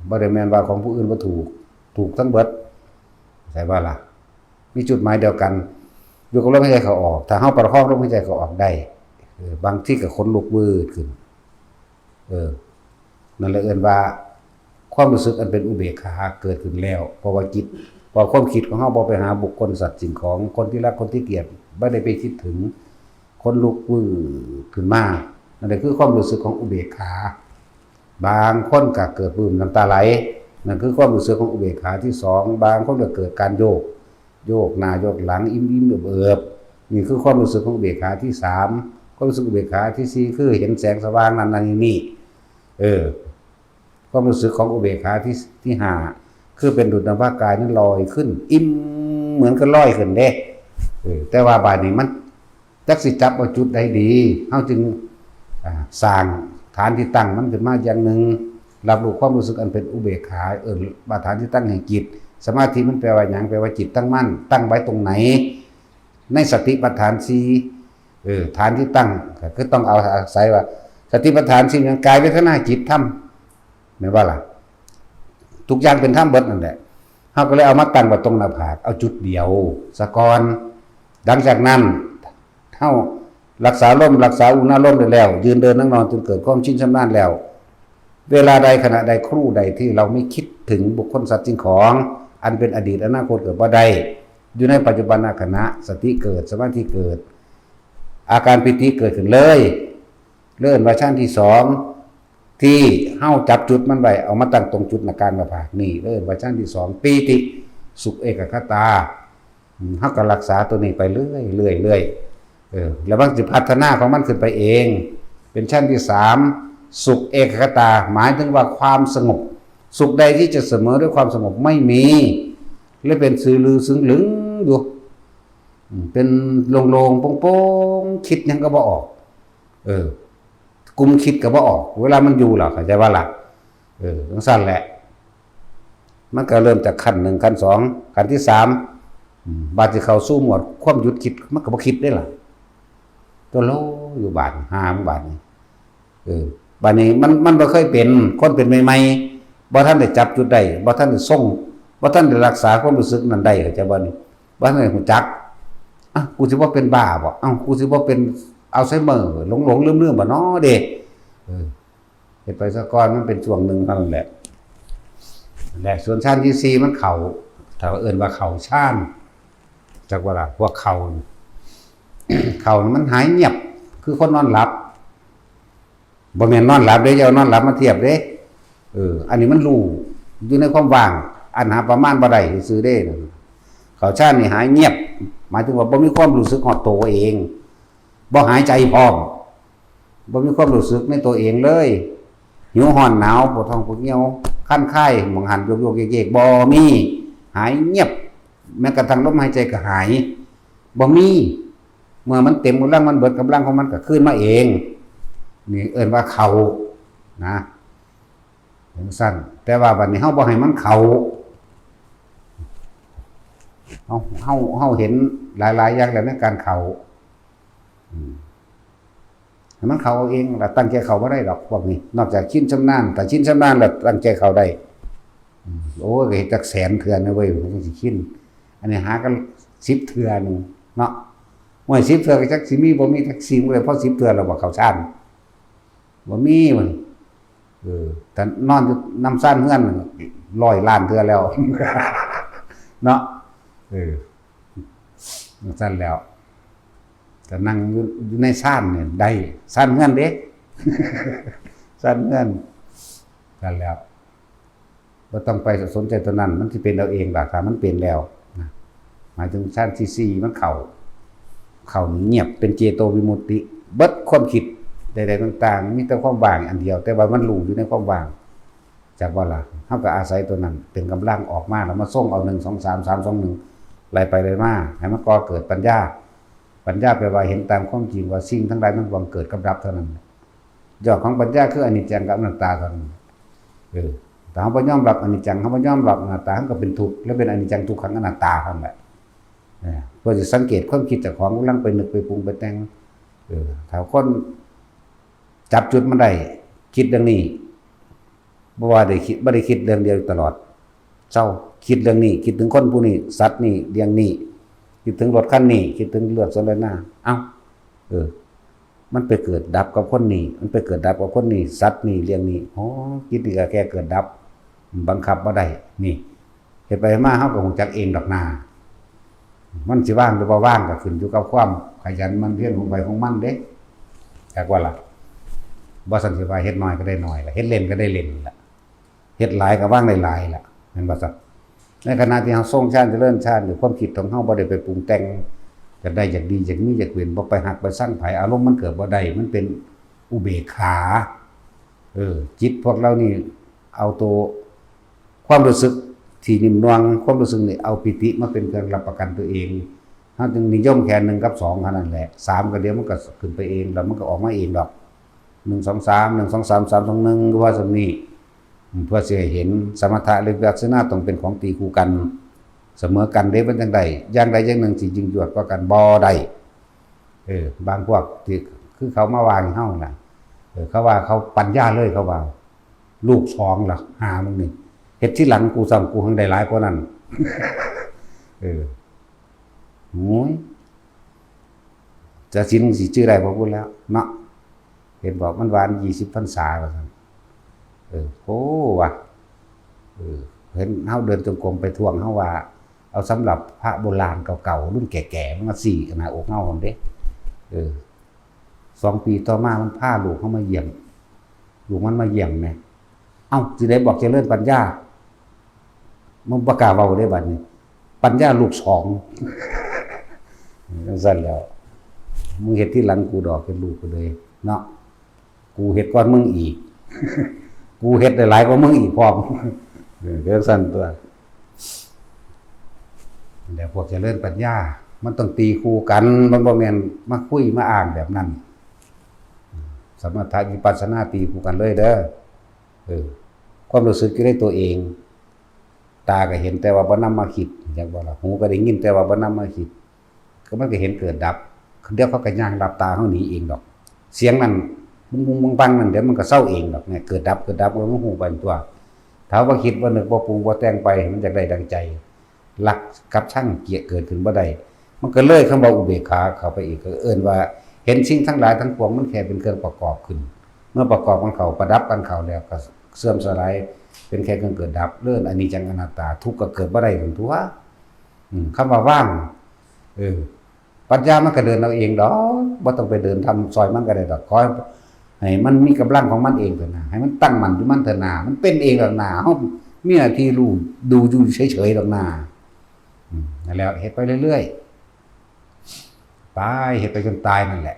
บ่ได้แม่นว่าของผู้อื่นบ่ถูกทั้งเบิดใช่ว่าล่ะมีจุดหมายเดียวกันอยู่กับลมหายใจเข้าออกถ้าเฮาประคองลมหายใจเข้าออกได้บางที่ก็ขนลุกวืดขึ้นนั่นแหละเอิ้นว่าความรู้สึกอันเป็นอุเบกขาเกิดขึ้นแล้วเพราะว่าจิตพอความคิดของเฮาบ่ไปหาบุคคลสัตว์สิ่งของคนที่รักคนที่เกลียดบ่ได้ไปคิดถึงคนลุกวืดขึ้นมานั่นแหละคือความรู้สึกของอุเบกขาบางคนก็เกิดปลื้มน้ำตาไหลนั่นคือความรู้สึกของอุเบกขาที่2บางคนก็เกิดการโยกหน้าโยกหลังอิ่มๆเอิบๆนี่คือความรู้สึกของอุเบกขาที่3ความรู้สึกอุเบกขาที่4คือเห็นแสงสว่างนั่นนี่ความรู้สึกของอุเบกขาที่5คือเป็นดุจนภากายนั้นลอยขึ้นอิ่มเหมือนกับลอยขึ้นเด้แต่ว่าบาดนี้มันจักสิจับเอาจุดใดดีเฮาจึงสร้างฐานที่ตั้งมันขึ้นมาอย่างหนึ่งรับรู้ความรู้สึกอันเป็นอุเบกขาบาฐานที่ตั้งแห่งจิตสมาธิมันแปลว่าหยังแปลว่าจิตตั้งมั่นตั้งไว้ตรงไหนในสติปัฏฐาน4ฐานที่ตั้งก็คือต้องเอาอาศัยว่าสติปัฏฐาน4อย่างกายเวทนาจิตธรรมแม่นว่าล่ะทุกอย่างเป็นธรรมเบิดนั่นแหละเฮาก็เลยเอามาตั้งไว้ตรงหน้าผากเอาจุดเดียวซะก่อนหลังจากนั้นเฮารักษาลมรักษาอุณหภูมิได้แล้วยืนเดินนั่งนอนจนเกิดความชินชำนาญแล้วเวลาใดขณะใดครู่ใดที่เราไม่คิดถึงบุคคลสัตว์สิ่งของอันเป็นอดีตอนาคตเกิดบ่ได้อยู่ในปัจจุบันขณะสติเกิดสมาธิเกิดอาการปิติเกิดขึ้นเลยเลื่อนว่าชั้นที่2ที่เฮาจับจุดมันไว้เอามาตั้งตรงจุดในการมาผากนี่เลื่อนว่าชั้นที่2ปีติสุขเอกคตาเฮาก็รักษาตัวนี้ไปเรื่อยแล้วมันจะพัฒนาของมันขึ้นไปเองเป็นชั้นที่3สุขเอกคตาหมายถึงว่าความสงบสุขใดที่จะเสมอด้วยความสงบไม่มีและเป็นซื่อลือซึ้งหลึงอยู่เป็นโล่งๆโป้งๆคิดยังก็บ่ออกกุมคิดก็บ่ออกเวลามันอยู่หรอเข้าใจว่าล่ะจังซั่นแหละมันก็เริ่มจากขั้น1ขั้น2ขั้นที่3บาดสิเข้าสู่หมวดความหยุดคิดมันก็บ่คิดได้ล่ะตัวโลอยู่บาด5บาดนี่บาดนี้มันบ่เคยเป็นคนเป็นใหม่ๆ บ่ท่านได้จับจุดใดบ่ท่านได้ทรงบ่ท่านได้รักษาความรู้สึกนั้นได้เข้าใจบ่นี่บ่ท่านได้รู้จักกูสิบ่เป็นบ้าบ่กูสิบ่เป็นอัลไซเมอร์หลงๆลืมๆบ่น้อเด้เฮ็ดไปซะก่อนมันเป็นช่วงนึงเท่านั้นแหละส่วนชั้นที่4มันเข้าถ้าเอิ้นว่าเข้าฌานจักว่าล่ะพวกเข้า เข้ามันหายเงียบคือคนนอนหลับบ่แม่นนอนหลับเด้อย่านอนหลับมาเทียบเด้อันนี้มันรู้อยู่ในความว่างอันหาประมาณบ่ได้ซื่อเด้เข้าฌานนี่หายเงียบหมายถึงว่าบ่มีความรู้สึกฮอดตัวเองบ่หายใจพร้อมบ่มีความรู้สึกในตัวเองเลยหิวร้อนหนาวปวดท้องปวดเหี่ยวคันไข้หมองหันโยกๆเยกๆบ่มีหายเงียบแม้กระทั่งลมหายใจก็หายบ่มีเมื่อมันเต็มกำลังมันเบิดกำลังของมันก็ขึ้นมาเองนี่เอิ้นว่าเข้านะจังซั่นแต่ว่าบัดนี้เฮาบ่ให้มันเข้าเฮาเห็นหลายๆอย่างแล้วในการเข้าให้มันเข้าเองแล้วตั้งใจเข้าบ่ได้ดอกพวกนี้นอกจากชินชำนาญแต่ชินชำนาญแล้วตั้งใจเข้าได้โอ้ยจักแสนเทื่อนะเว้ยมันสิชินอันนี้หากัน10เทื่อนึงเนาะมวย10เทื่อก็จักสิมีบ่มีจักสิบ่ได้เพราะ10เทื่อแล้วบ่เข้าฌานบ่มีมันแต่นอนอยู่น้ำซ่านเฮือน100 ล้านเทื่อแล้วเนาะซ่านแล้วแต่นั่งอยู่ในซ่านเนี่ยได้ซ่านเฮือนเด้ ซ่านเฮือนกันแล้วบ่ต้องไปสนใจตัวนั้นมันสิเป็นเอาเองล่ะถ้ามันเป็นแล้วนะหมายถึงซ่านที่4มันเข้าเงียบเป็นเจโตวิมุตติเบิดความคิดใดๆต่างๆมีแต่ความว่างอันเดียวแต่ว่ามันรู้อยู่ในความว่างจากว่าล่ะเฮาก็อาศัยตัวนั้นเป็นกำลังออกมาแล้วมาส่งเอา1 2 3 3 2 1ไล่ไปไล่มาให้มันก่อเกิดปัญญาแปลว่าเห็นตามความจริงว่าสิ่งทั้งหลายมันบังเกิดกับดับเท่านั้นยอดของปัญญาคืออนิจจังกับอนัตตาเท่านั้นแต่เฮาบ่ยอมรับอนิจจังเฮาบ่ยอมรับอนัตตามันก็เป็นทุกข์และเป็นอนิจจังทุกขังอนัตตานั่นแหละเพื่อจะสังเกตความคิดเจ้าของกำลังไปนึกไปปรุงไปแต่งถ้าคนจับจุดมันได้คิดเรื่องนี้บ่ว่าได้คิดเรื่องเดียวตลอดเศร้าคิดเรื่องนี้คิดถึงคนผู้นี้สัตว์นี้เรื่องนี้คิดถึงรถคันนี้คิดถึงเลือดสลายหน้ามันไปเกิดดับกับคนนี้มันไปเกิดดับกับคนนี้สัตว์นี้เรื่องนี้คิดนี่ก็แค่เกิดดับบังคับบ่ได้นี่เฮ็ดไปมาเฮาก็ฮู้จักเองดอกนามันสิว่างหรือบ่ว่างก็ขึ้นอยู่กับความขยันมันเพียรของไปของมันเด้จักว่าล่ะบ่ซั่นสิว่าเฮ็ดน้อยก็ได้น้อยล่ะเฮ็ดเล่นก็ได้เล่นล่ะเฮ็ดหลายก็ว่างได้หลายล่ะแม่นบ่ซั่นในขณะที่เฮาทรงฌานเจริญฌานหรือความคิดของเฮาบ่ได้ไปปรุงแต่งอยากได้อยากดีอยากมีอยากเป็นบ่ไปหักไปสั่งไผอารมณ์มันเกิดบ่ได้มันเป็นอุเบกขาจิตพวกเรานี่เอาตัวความรู้สึกที่นิ่มนวลความรู้สึกนี่เอาปิติมาเป็นเครื่องรับประกันตัวเองเฮาจึงนิยมแค่1กับ2เท่านั้นแหละ3ก็เดี๋ยวมันก็ขึ้นไปเองแล้วมันก็ออกมาเองดอก1 2 3 1 2 3 3 2 1ก็ว่าซั่นนี้เพื่อสิให้เห็นสมถะหรือวิปัสสนาต้องเป็นของตีคู่กันเสมอกันเด้เป็นจังได๋อย่างใดอย่างหนึ่งสิยิ่งยวดกว่ากันบ่ได้บางพวกที่คือเขามาวางเฮาน่ะเขาว่าเขาปัญญาเลยเขาว่าลูก2ล่ะหามึงนี่เฮ็ดที่หลังกูซ้ำกูหังได้หลายกว่านั้นโอ้ยจะสิสิชื่อได้บ่พูดแล้วเนาะเห็นบอกมันหวาน20พรรษาว่าซั่นโอ้ว่ะเห็นเฮาเดินจงกรมไปทวงเฮาว่าเอาสำหรับพระโบราณเก่าๆรุ่นแก่ๆมันมา4หน้าอกเฮาหั่นเด้2 ปีต่อมามันพาลูกเฮามาเยี่ยมลูกมันมาเยี่ยมแม่สิได้บอกเจริญปัญญามันบ่กล้าเว้าได้บัดนี้ปัญญาลูก2จังซั่นแล้วมึงเฮ็ดที่หลังกูดอกเป็นลูกกูเลยเนาะกูเฮ็ดก่อนมึงอีกกูเฮ็ดได้หลายกว่ามึงอีกพร้อมเดี๋ยวสั่นตัวเดี๋ยวพวกเจริญปัญญามันต้องตีคู่กันมันบ่แม่นมาคุยมาอ้างแบบนั้นสมถะวิปัสสนาตีคู่กันเลยเด้อความรู้สึกอยู่ในตัวเองตาก็เห็นแต่ว่าบ่นำมาคิดจังบ่ล่ะหูก็ได้ยินแต่ว่าบ่นำมาคิดก็มันก็เห็นเกิดดับเดี๋ยวเขาก็ย่างหลับตาเฮาหนีเองดอกเสียงนั้นบุ้งๆบังๆนั่นเดี๋ยวมันก็เศร้าเองดอกเนี่ยเกิดดับก็มันฮู้ไปตัว ถ้าว่าคิดว่านึกบ่ปรุงบ่แต่งไปมันจะได้ดังใจรักกับชั่งเกลียดเกิดขึ้นบ่ได้มันก็เลยคำว่าอุเบกขาเข้าไปอีกก็เอิ้นว่าเห็นสิ่งทั้งหลายทั้งปวงมันแค่เป็นเครื่องประกอบขึ้นเมื่อประกอบกันเข้าประดับกันเข้าแล้วก็เสื่อมสลายเป็นแค่เครื่องเกิดดับเรื่องอนิจจังอนัตตาทุกข์ก็เกิดบ่ได้ถึงทั่วคำว่าว่างปัญญามันก็เดินเอาเองดอกบ่ต้องไปเดินทำซอยมันก็ได้ดอกขอให้มันมีกำลังของมันเองเถอะนะให้มันตั้งมั่นอยู่มันเถอะนะมันเป็นเองดอกนะเฮามีหน้าที่รู้ดูอยู่เฉยๆดอกนะนั่นแล้วเฮ็ดไปเรื่อยๆไปเฮ็ดไปจนตายนั่นแหละ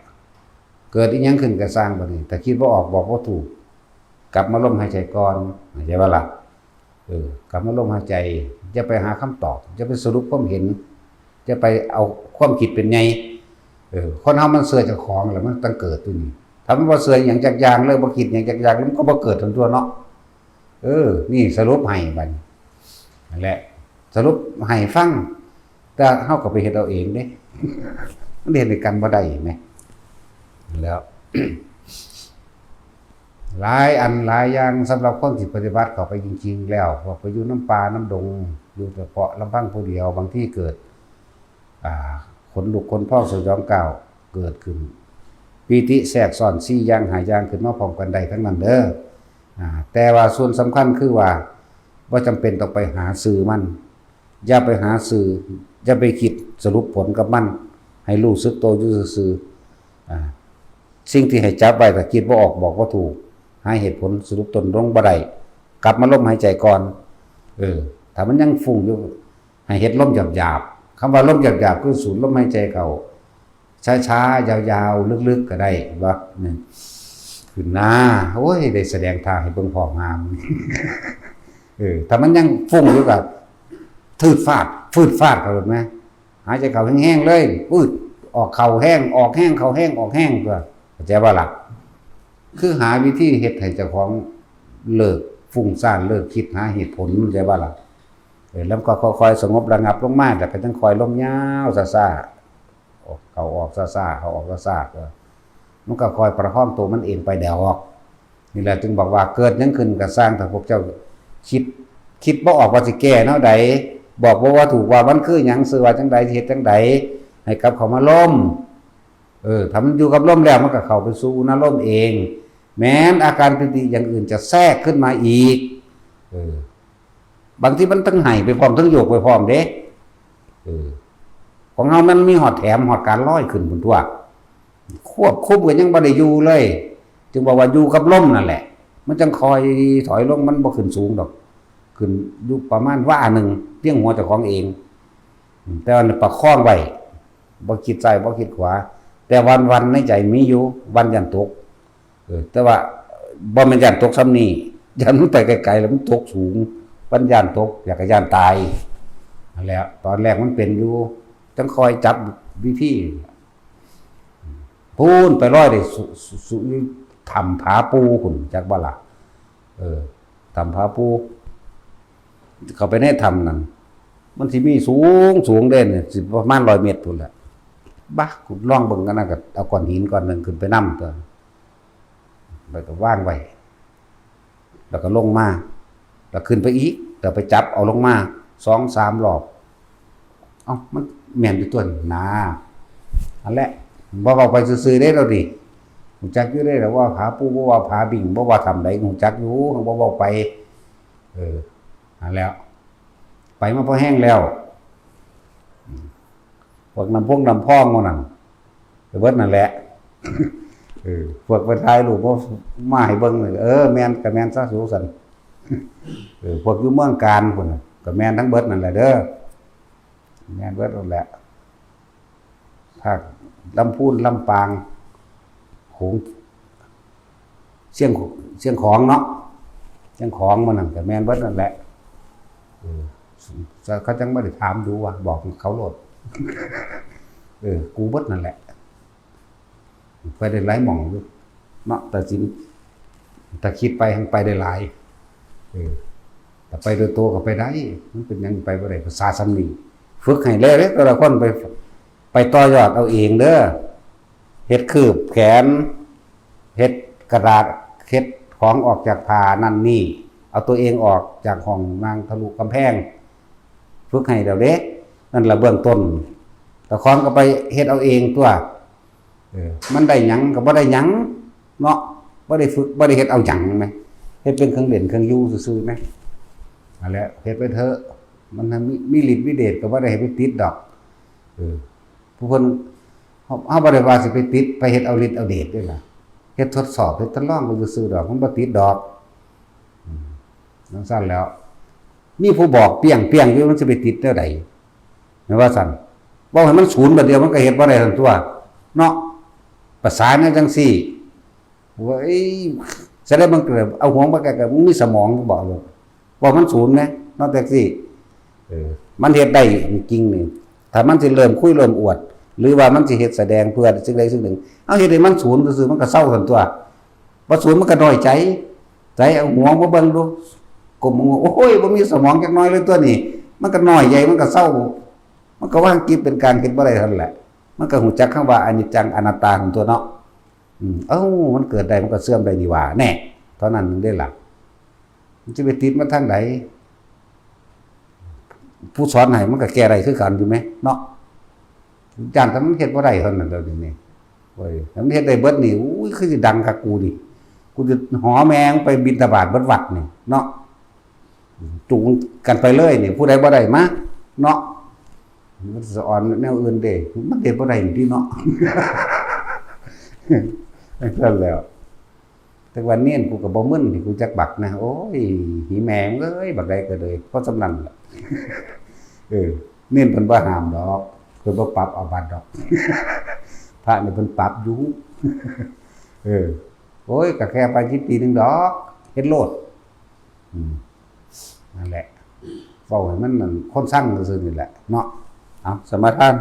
เกิดอีหยังขึ้นก็สร้างบ่นี่ถ้าคิดบ่ออกบอกบ่ถูกกลับมาลมหายใจก่อนเข้าใจบ่ล่ะกลับมาลมหายใจอย่าไปหาคำตอบอย่าไปสรุปความเห็นจะไปเอาความคิดเป็นไงคนเฮามันเสื่อเจ้าของแล้วมันต้องเกิดตัวนี้ถ้ามันบ่เสื่อหยังจักอย่างเลยบ่คิดหยังจักอย่างมันก็บ่เกิดทั้งตัวเนาะนี่สรุปให้บัดนั่นแหละสรุปให้ฟังแต่เฮาก็ไปเฮ็ดเอาเองเด้มันเฮ็ดด้วยกันบ่ได้แหมแล้ว หลายอันหลายอย่างสำหรับคนที่ปฏิบัติเข้าไปจริงๆแล้วพอไปอยู่น้ำป่าน้ำดงอยู่เฉพาะลำพังผู้เดียวบางที่เกิดขนลุกขนพองสยองก้าวเกิดขึ้นปีติแทรกซ้อน4อย่าง5อย่างขึ้นมาพร้อมกันได้ทั้งนั้นเด้อแต่ว่าส่วนสำคัญคือว่าบ่จำเป็นต้องไปหาสื่อมันอย่าไปหาสื่ออย่าไปคิดสรุปผลกับมันให้รู้สึกตัวอยู่ซื่อสิ่งที่ให้จับไว้ถ้าคิดบ่ออกบอกบ่ถูกหาเหตุผลสรุปตนลงบ่ได้กลับมาลมหายใจก่อนถ้ามันยังฟุ้งอยู่ให้เฮ็ดลมหยาบๆคำว่าลมหยาบๆคือสูดลมหายใจเข้าช้าๆยาวๆลึกๆก็ได้ว่านี่ขึ้นหน้าโอ้ยได้แสดงท่าให้เบิ่งพร้อมงามถ้ามันยังฟุ้งอยู่ก็ฟืดฟาดเข้าแม่หายใจเข้าแห้งๆเลยปืดออกเข้าแห้งออกแห้งเข้าแห้งออกแห้งตัวเข้าใจบ่ล่ะคือหาวิธีเฮ็ดให้เจ้าของเลิกฟุ้งซ่านเลิกคิดหาเหตุผลเข้าใจบ่ล่ะแล้วก็ค่อยๆสงบระงับลงมาแต่ก็จังค่อยลมยาวซ่าๆเข้าออกซ่าๆเข้าออกซ่าๆก็มันก็ค่อยประคองตัวมันเองไปเดี๋ยวออกนี่แหละจึงบอกว่าเกิดยังขึ้นก็สร้างถ้าพวกเจ้าคิดบ่ออกว่าสิแก้แนวใดบอกบ่ว่าถูกว่ามันคือหยังซื่อว่าจังใดเฮ็ดจังใดให้กลับเข้ามาลมถ้ามันอยู่กับลมแล้วมันก็เข้าไปสู่นะลมเองแม้นอาการปิติอย่างอื่นจะแทรกขึ้นมาอีกบางทีมันทั้งให้ไปพร้อมทั้งโยกไปพร้อมเด้ของเฮามันมีหอดแถมหอดการลอยขึ้นบนตัวควบคุมกันยังบ่ได้อยู่เลยจึงบอกว่าอยู่กับลมนั่นแหละมันจังคอยถอยลงมันบ่ขึ้นสูงดอกขึ้นอยู่ประมาณว่านึงเลี้ยงหัวเจ้าของเองแต่ว่าประคองไว้บ่คิดซ้ายบ่คิดขวาแต่วันในใจมีอยู่วันยันตกแต่ว่าบ่แม่นยันตกซ้ำนี้ยันมันไปไกลๆแล้วมันตกสูงวันยันตกอยากจะยันตายนั่นแหละตอนแรกมันเป็นอยู่จังคอยจับวิธีพูนไปร้อยได้สุทำผาปูคุณจักบ่ล่ะทำผาปูเข้าไปในถ้ำนั่นมันสิมีสูงเด่นสิประมาณ100 เมตรพุ่นแหละบ้ากูลองเบิ่งกันนะก็เอาก้อนหินก้อนนึงขึ้นไปนำตัวแล้วก็วางไว้แล้วก็ลงมาแล้วขึ้นไปอีกแล้วไปจับเอาลงมา 2-3 รอบมันแม่นอยู่ตัวนาอันแหละบ่เอาไปซื่อๆได้แล้วดิฮู้จักอยู่ได้แล้วว่าผาปูบ่ว่าผาบิ่งบ่ว่าทำใดฮู้จักอยู่บ่เว้าไปอันแล้วไปมาพอแห้งแล้วพวกน้ำพองมันนั่นไปเบิดนั่นแหละพวกไปถ่ายรูปบ่มาให้เบิ่งแม่นก็แม่นซะสูซั่นพวกอยู่เมืองการพุ่นน่ะก็แม่นทั้งเบิดนั่นแหละเด้อแม่นเบิดนั่นแหละภาคลำพูนลำปางโขงเชียงของเนาะเชียงของมันนั่นก็แม่นเบิดนั่นแหละเขาจังบ่ได้ถามดูว่าบอกเขาโลดกูเบิดนั่นแหละไปได้หลายหม่องอยู่เนาะแต่คิดไปทางไปได้หลายแต่ไปโดยตัวก็ไปได้มันเป็นยังไปบ่ได้ภาษาสำนีฝึกให้แล้วเด้แต่ละคนไปต่อยอดเอาเองเด้อเฮ็ดคืบแขนเฮ็ดกระดาษเฮ็ดของออกจากผ้านั่นนี่ เอาตัวเองออกจากห้องนางทะลุกำแพงฝึกให้เดี๋ยวเด้นั่นละเบื้องต้นแต่คอนก็ไปเฮ็ดเอาเองตัวมันได้หยังก็บ่ได้หยังเนาะบ่ได้ฝึกบ่ได้เฮ็ดเอาหยังไหมเฮ็ดเป็นเครื่องเล่นเครื่องอยู่ซื่อๆไหมนั่นแหละเฮ็ดไปเถอะมันมีฤทธิ์วิเดชก็บ่ได้ให้ไปติดดอกผู้เพิ่นเฮาบ่ได้ว่าสิไปติดไปเฮ็ดเอาฤทธิ์เอาเดชด้วยล่ะเฮ็ดทดสอบเฮ็ดทดลองไปซื่อๆดอกมันบ่ติดดอกนั่นซั่นแล้วมีผู้บอกเปี้ยงอยู่มันสิไปติดแนวใดแม่นว่าซั่นบ่ให้มันศูนย์บัดเดียวมันก็เฮ็ดบ่ได้ทั้งตัวเนาะประสานกันจังซี่ว่าแสดงมันเกิดเอาหัวมาแก่ๆมึงมีสมองบอกเลยว่ามันศูนย์นะนอกจากสิมันเฮ็ดได้จริงนี่ถ้ามันสิเริ่มคุยเริ่มอวดหรือว่ามันสิเฮ็ดแสดงเพื่อสิ่งใดสิ่งหนึ่งเอาเฮ็ดให้มันศูนย์ซื่อๆมันก็เศร้าทั้งตัวบ่ศูนย์มันก็น้อยใจเอาหัวมาเบิ่งดูกลมโอ้ยบ่มีสมองจักน้อยเลยตัวนี้มันก็น้อยใหญ่มันก็เศร้ามันก็ว่างกิจเป็นการคิดบ่ได้เท่านั้นแหละมันก็หูจักคำว่าอนิจจังอนัตตาของตัวเนาะมันเกิดได้มันก็เสื่อมได้นี่ว่าแน่เท่านั้นนึงได้หลักมันจะไปติดมาทางไหนผู้สอนให้มันก็แก้ได้คือกันอยู่ไหมเนาะจานแต่มันเฮ็ดบ่ได้เท่านั้นเดี๋ยวนี้โอ้ยมันเฮ็ดได้เบิดนี่อุ้ยคือสิดังกับกูดิกูจะหอแมงไปบิณฑบาตเบิดวัดนี่เนาะจูงกันไปเลยนี่ผู้ใดบ่ได้มาเนาะมันสอนแนวอื่นเด้มันเฮ็ดบ่ได้นี่เนาะนั่นแล้วแต่วันนี้กูก็บ่มึนที่กูจักบักนะโอ้ยหีแมงเอ้ยบักใดก็เลยเพราะสำนันล่ะเน้นเพิ่นบ่ห้ามดอกเพิ่นบ่ปรับเอาบัตรดอกพระนี่เพิ่นปรับอยู่โอ้ยก็แค่ไปปีนึงดอกเฮ็ดโลดนั่นแหละเว้าให้มันคนสั่งซื่อๆนี่แหละเนาะเอาสมาทาน